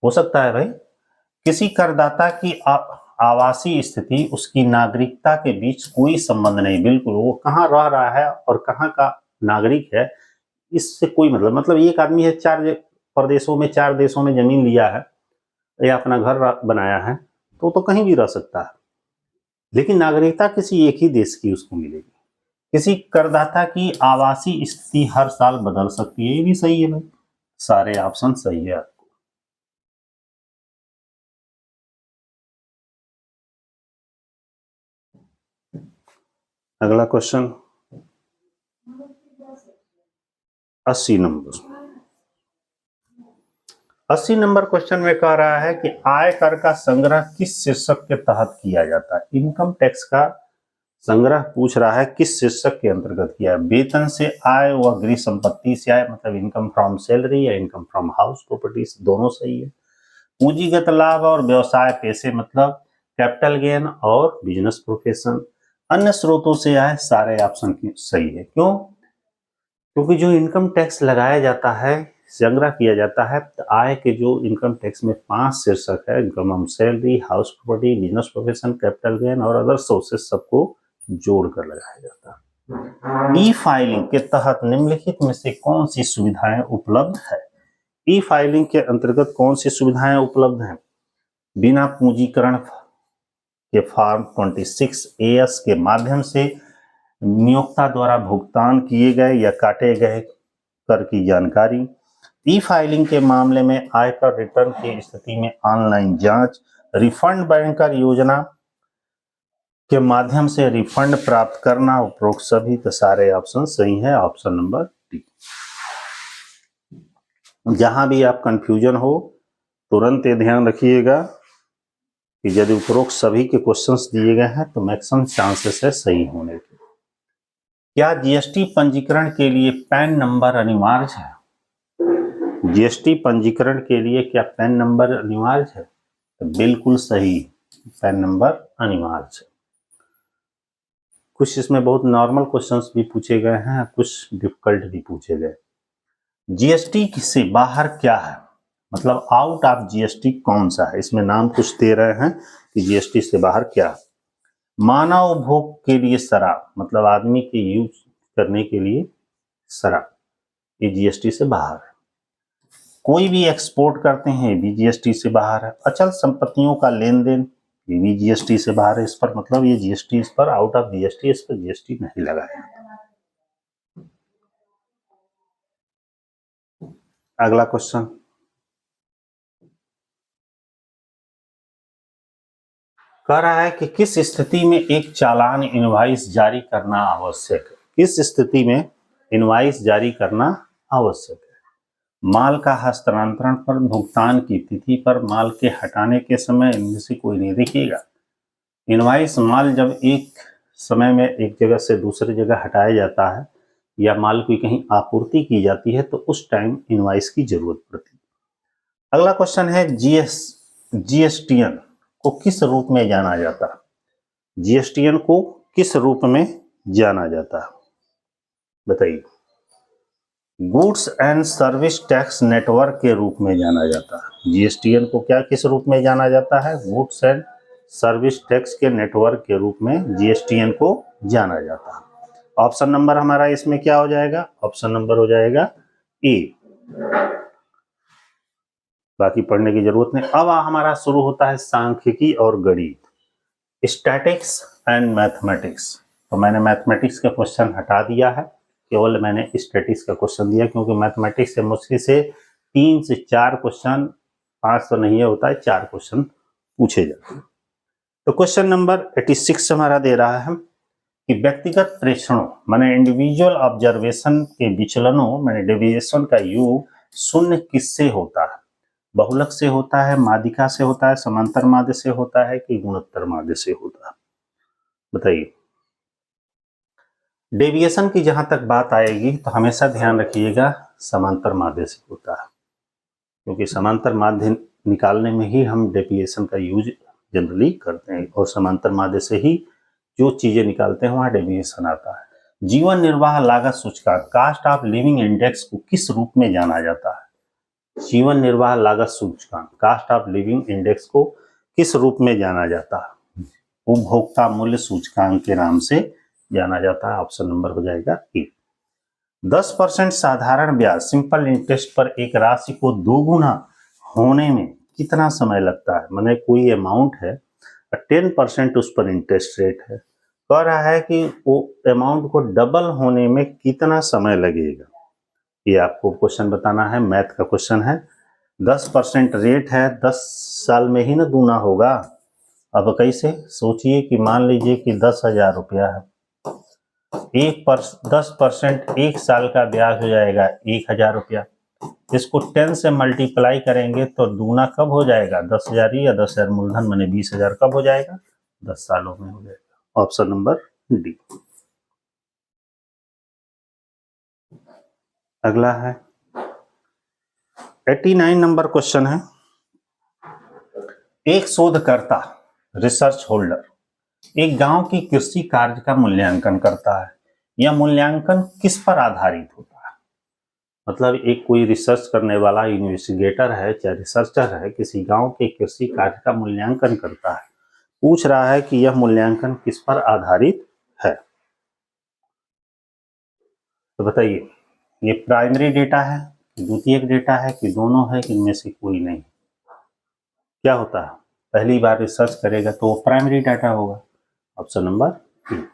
हो सकता है भाई। किसी करदाता की आवासीय स्थिति उसकी नागरिकता के बीच कोई संबंध नहीं, बिल्कुल। वो कहाँ रह रहा है और कहाँ का नागरिक है इससे कोई मतलब एक आदमी है 4 प्रदेशों में, 4 देशों में जमीन लिया है या अपना घर बनाया है तो कहीं भी रह सकता है, लेकिन नागरिकता किसी एक ही देश की उसको मिलेगी। किसी करदाता की आवासीय स्थिति हर साल बदल सकती है, ये भी सही है भाई। सारे ऑप्शन सही है। अगला क्वेश्चन 80 नंबर। 80 नंबर क्वेश्चन में कह रहा है कि आयकर का संग्रह किस शीर्षक के तहत किया जाता है? इनकम टैक्स का संग्रह पूछ रहा है, किस शीर्षक के अंतर्गत किया है? वेतन से आय व गृह संपत्ति से आय, मतलब इनकम फ्रॉम सैलरी या इनकम फ्रॉम हाउस प्रॉपर्टीज, दोनों सही है। पूंजीगत लाभ और व्यवसाय पैसे, मतलब कैपिटल गेन और बिजनेस प्रोफेशन। अन्य स्रोतों से आए सारे ऑप्शन सही है। क्यों? क्योंकि जो इनकम टैक्स लगाया जाता है, संग्रह किया जाता है, तो आय के जो इनकम टैक्स में 5 शीर्षक है, income on salary, house property, business profession, capital gain और अदर सोर्सेस, सबको जोड़कर लगाया जाता है। ई फाइलिंग के तहत निम्नलिखित में से कौन सी सुविधाएं उपलब्ध है? ई फाइलिंग के अंतर्गत कौन सी सुविधाएं उपलब्ध हैं? बिना पूंजीकरण के फॉर्म 26AS के माध्यम से नियोक्ता द्वारा भुगतान किए गए या काटे गए कर की जानकारी। ई फाइलिंग के मामले में आयकर रिटर्न की स्थिति में ऑनलाइन जांच, रिफंड बैंकर योजना के माध्यम से रिफंड प्राप्त करना। उपरोक्त सभी तो सारे ऑप्शन सही है, ऑप्शन नंबर डी। जहां भी आप कंफ्यूजन हो तुरंत ये ध्यान रखिएगा कि यदि उपरोक्त सभी के क्वेश्चंस दिए गए हैं तो मैक्सिमम चांसेस है सही होने के। क्या जीएसटी पंजीकरण के लिए पैन नंबर अनिवार्य है? जीएसटी पंजीकरण के लिए क्या पैन नंबर अनिवार्य है? तो बिल्कुल सही, पैन नंबर अनिवार्य है। कुछ इसमें बहुत नॉर्मल क्वेश्चंस भी पूछे गए हैं, कुछ डिफिकल्ट भी पूछे गए। जीएसटी से बाहर क्या है, मतलब आउट ऑफ जीएसटी कौन सा है? इसमें नाम कुछ दे रहे हैं कि जीएसटी से बाहर क्या है। मानव उपभोग के लिए शराब, मतलब आदमी के यूज करने के लिए शराब, ये जीएसटी से बाहर है। कोई भी एक्सपोर्ट करते हैं, ये भी जीएसटी से बाहर है। अचल संपत्तियों का लेन देन, ये भी जीएसटी से बाहर है। इस पर मतलब ये जीएसटी, इस पर आउट ऑफ जीएसटी, इस पर जीएसटी नहीं लगाया। अगला क्वेश्चन, कह रहा है कि किस स्थिति में एक चालान इनवॉइस जारी करना आवश्यक है? किस स्थिति में इनवॉइस जारी करना आवश्यक है? माल का हस्तांतरण पर, भुगतान की तिथि पर, माल के हटाने के समय, इनमें से कोई नहीं। देखिएगा, इनवॉइस माल जब एक समय में एक जगह से दूसरी जगह हटाया जाता है या माल की कहीं आपूर्ति की जाती है तो उस टाइम इनवॉइस की जरूरत पड़ती है। अगला क्वेश्चन है, जीएसटीएन को किस रूप में जाना जाता है? जीएसटीएन को किस रूप में जाना जाता है, बताइए। Goods and service tax network के रूप में जाना जाता है। जीएसटीएन को क्या किस रूप में जाना जाता है? गुड्स एंड सर्विस टैक्स के नेटवर्क के रूप में जीएसटीएन को जाना जाता है। ऑप्शन नंबर हमारा इसमें क्या हो जाएगा? ऑप्शन नंबर हो जाएगा ए। बाकी पढ़ने की जरूरत नहीं। अब हमारा शुरू होता है सांख्यिकी और गणित, स्टैटिक्स एंड मैथमेटिक्स। तो मैंने मैथमेटिक्स का क्वेश्चन हटा दिया है, केवल मैंने स्टैटिक्स का क्वेश्चन दिया, क्योंकि मैथमेटिक्स से मुश्किल से 3 से 4 क्वेश्चन, 5 तो नहीं होता है, 4 क्वेश्चन पूछे जाते हैं। तो क्वेश्चन नंबर 86 हमारा दे रहा है कि व्यक्तिगत प्रेक्षणों माने इंडिविजुअल ऑब्जर्वेशन के विचलनों माने डेविएशन का योग शून्य किससे होता है? बहुलक से होता है, माध्यिका से होता है, समांतर माध्य से होता है कि गुणोत्तर माध्य से होता है? बताइए। डेविएशन की जहां तक बात आएगी तो हमेशा ध्यान रखिएगा समांतर माध्य से होता है, क्योंकि समांतर माध्य निकालने में ही हम डेविएशन का यूज जनरली करते हैं और समांतर माध्य से ही जो चीजें निकालते हैं वहां डेविएशन आता है। जीवन निर्वाह लागत सूचकांक, कास्ट ऑफ लिविंग इंडेक्स को किस रूप में जाना जाता है? जीवन निर्वाह लागत सूचकांक, कास्ट ऑफ लिविंग इंडेक्स को किस रूप में जाना जाता है? उपभोक्ता मूल्य सूचकांक के नाम से जाना जाता है। ऑप्शन नंबर हो जाएगा ए। 10% साधारण ब्याज सिंपल इंटरेस्ट पर एक राशि को दोगुना होने में कितना समय लगता है? माने कोई अमाउंट है, 10% उस पर इंटरेस्ट रेट है, कह रहा है कि वो अमाउंट को डबल होने में कितना समय लगेगा, ये आपको क्वेश्चन बताना है। मैथ का क्वेश्चन है। 10% रेट है, 10 साल में ही ना दूना होगा। अब कैसे? सोचिए कि मान लीजिए कि 10,000 रुपया है, 10% 1 साल का ब्याज हो जाएगा 1,000 रुपया। इसको 10 से मल्टीप्लाई करेंगे तो दूना कब हो जाएगा? 10,000 ही, या 10,000 मूलधन माने 20,000 कब हो जाएगा? 10 सालों में हो जाएगा। Option number D. अगला है 89 नंबर क्वेश्चन है, एक शोधकर्ता रिसर्च होल्डर एक गांव की कृषि कार्य का मूल्यांकन करता है। यह मूल्यांकन किस पर आधारित होता है? मतलब एक कोई रिसर्च करने वाला इन्वेस्टिगेटर है, चाहे रिसर्चर है, किसी गांव के कृषि कार्य का मूल्यांकन करता है। पूछ रहा है कि यह मूल्यांकन किस पर आधारित है। तो बताइए, ये प्राइमरी डेटा है, द्वितीयक डेटा है, कि दोनों है, कि इनमें से कोई नहीं? क्या होता है? पहली बार रिसर्च करेगा तो वो प्राइमरी डाटा होगा। Option number B.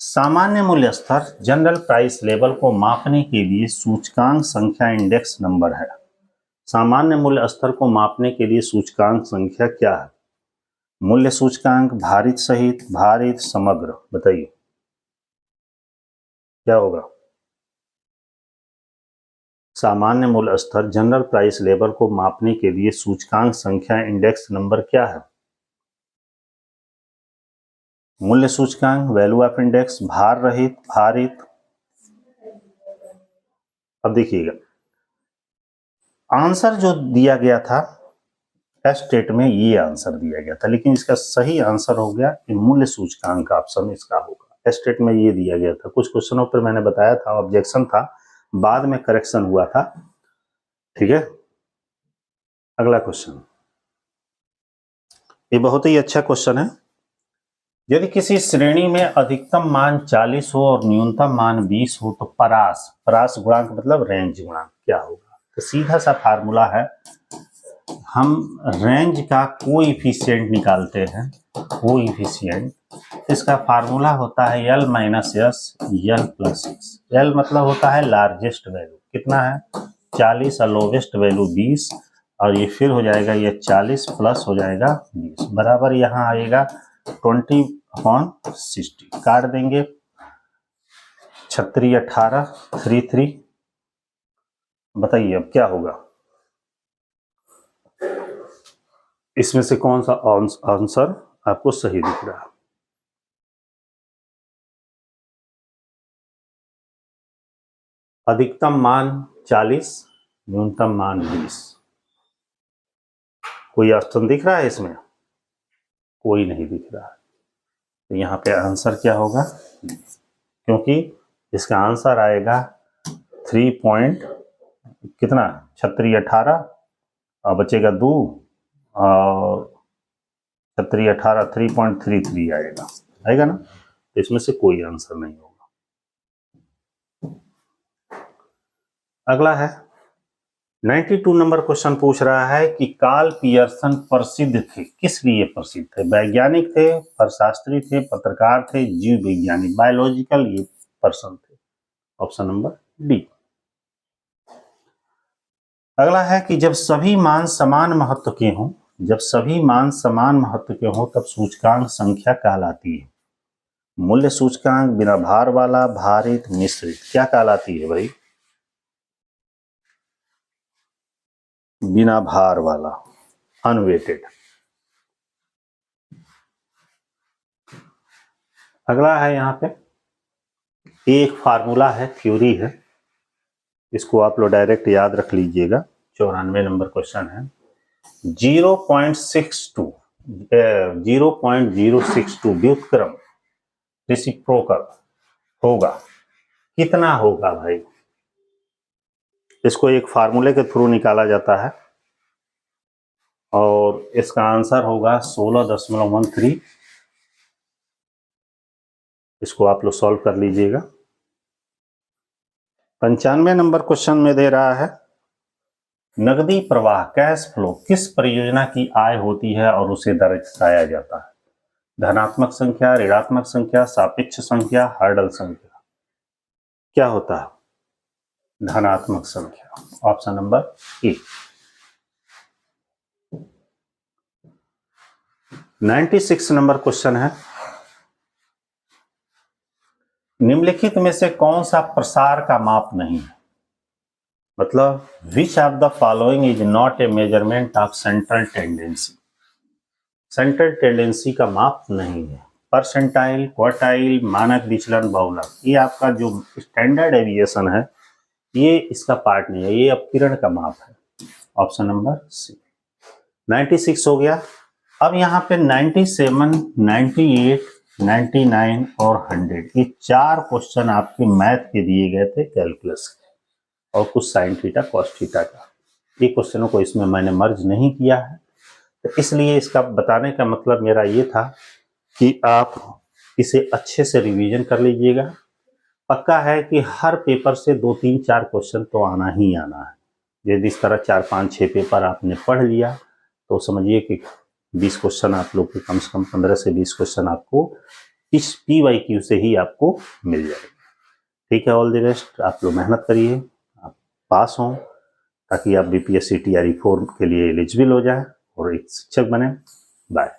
सामान्य मूल्य स्तर जनरल प्राइस लेवल को मापने के लिए सूचकांक संख्या इंडेक्स नंबर है। सामान्य मूल्य स्तर को मापने के लिए सूचकांक संख्या क्या है? मूल्य सूचकांक, भारित सहित, भारित, समग्र? बताइए क्या होगा? सामान्य मूल्य स्तर जनरल प्राइस लेवल को मापने के लिए सूचकांक संख्या इंडेक्स नंबर क्या है? मूल्य सूचकांक, वैल्यू ऑफ इंडेक्स, भार रहित, भारित? अब देखिएगा, आंसर जो दिया गया था टेस्ट में, ये आंसर दिया गया था, लेकिन इसका सही आंसर हो गया कि मूल्य सूचकांक ऑप्शन इसका होगा। टेस्ट में ये दिया गया था। कुछ क्वेश्चनों पर मैंने बताया था ऑब्जेक्शन था, बाद में करेक्शन हुआ था। ठीक है, अगला क्वेश्चन, ये बहुत ही अच्छा क्वेश्चन है। यदि किसी श्रेणी में अधिकतम मान 40 हो और न्यूनतम मान 20 हो तो परास गुणांक मतलब रेंज गुणांक क्या होगा? तो सीधा सा फार्मूला है, हम रेंज का कोएफिशिएंट निकालते हैं। कोएफिशिएंट, इसका फार्मूला होता है L minus S L plus x. L मतलब होता है लार्जेस्ट वैल्यू, कितना है? 40 और लोवेस्ट वैल्यू 20, और ये फिर हो जाएगा ये 40 प्लस हो जाएगा 20 बराबर यहाँ आएगा 20/60। काट देंगे, 36 18 33। बताइए अब क्या होगा? इसमें से कौन सा आंसर आपको सही दिख रहा है? अधिकतम मान 40, न्यूनतम मान 20। कोई ऑप्शन दिख रहा है इसमें? कोई नहीं दिख रहा है। तो यहाँ पे आंसर क्या होगा? क्योंकि इसका आंसर आएगा 3 पॉइंट कितना, 36 18 और बचेगा 2 और 36 18 3.33 आएगा ना। तो इसमें से कोई आंसर नहीं होगा। अगला है 92 नंबर क्वेश्चन पूछ रहा है कि कार्ल पियर्सन प्रसिद्ध थे, किस लिए प्रसिद्ध थे? वैज्ञानिक थे, अर्थशास्त्री थे, पत्रकार थे, जीव वैज्ञानिक, बायोलॉजिकल ये पर्सन थे। Option number D. अगला है कि जब सभी मान समान महत्व के हों, जब सभी मान समान महत्व के हों तब सूचकांक संख्या कहलाती है। मूल्य सूचकांक, बिना भार वाला, भारित, मिश्रित, क्या कहलाती है भाई? बिना भार वाला, अनवेटेड। अगला है यहाँ पे एक फार्मूला है, थ्योरी है, इसको आप लोग डायरेक्ट याद रख लीजिएगा। 94 नंबर क्वेश्चन है। 0.062 व्युत्क्रम रेसिप्रोकल होगा, कितना होगा भाई? इसको एक फार्मूले के थ्रू निकाला जाता है और इसका आंसर होगा 16.13। इसको आप लोग सॉल्व कर लीजिएगा। 95 नंबर क्वेश्चन में दे रहा है नकदी प्रवाह, कैश फ्लो किस परियोजना की आय होती है और उसे दर्शाया जाता है? धनात्मक संख्या, ऋणात्मक संख्या, सापेक्ष संख्या, हर्डल संख्या? क्या होता है? धनात्मक संख्या। Option number A. 96 number question है, निम्नलिखित में से कौन सा प्रसार का माप नहीं है? मतलब which of the following is not a measurement of central tendency? Central tendency का माप नहीं है। परसेंटाइल, क्वार्टाइल, मानक विचलन, बहुलक, ये आपका जो स्टैंडर्ड एविएशन है ये इसका पार्ट नहीं है, ये अपकिरण का माप है। ऑप्शन नंबर सी। 96 हो गया। अब यहाँ पे 97, 98, 99 और 100 ये 4 क्वेश्चन आपके मैथ के दिए गए थे, कैलकुलस के, और कुछ साइन थीटा कॉस थीटा का। ये क्वेश्चनों को इसमें मैंने मर्ज नहीं किया है, तो इसलिए इसका बताने का मतलब मेरा ये था कि आप इसे अच्छे से रिवीजन कर लीजिएगा। पक्का है कि हर पेपर से 2, 3, 4 क्वेश्चन तो आना ही आना है। यदि इस तरह 4, 5, 6 पेपर आपने पढ़ लिया तो समझिए कि 20 क्वेश्चन आप लोग के, कम से कम 15 से 20 क्वेश्चन आपको इस PYQ से ही आपको मिल जाएगा। ठीक है, ऑल द बेस्ट। आप लोग मेहनत करिए, आप पास हों, ताकि आप BPSC TRE 4 के लिए एलिजिबल हो जाए और एक शिक्षक बने। बाय।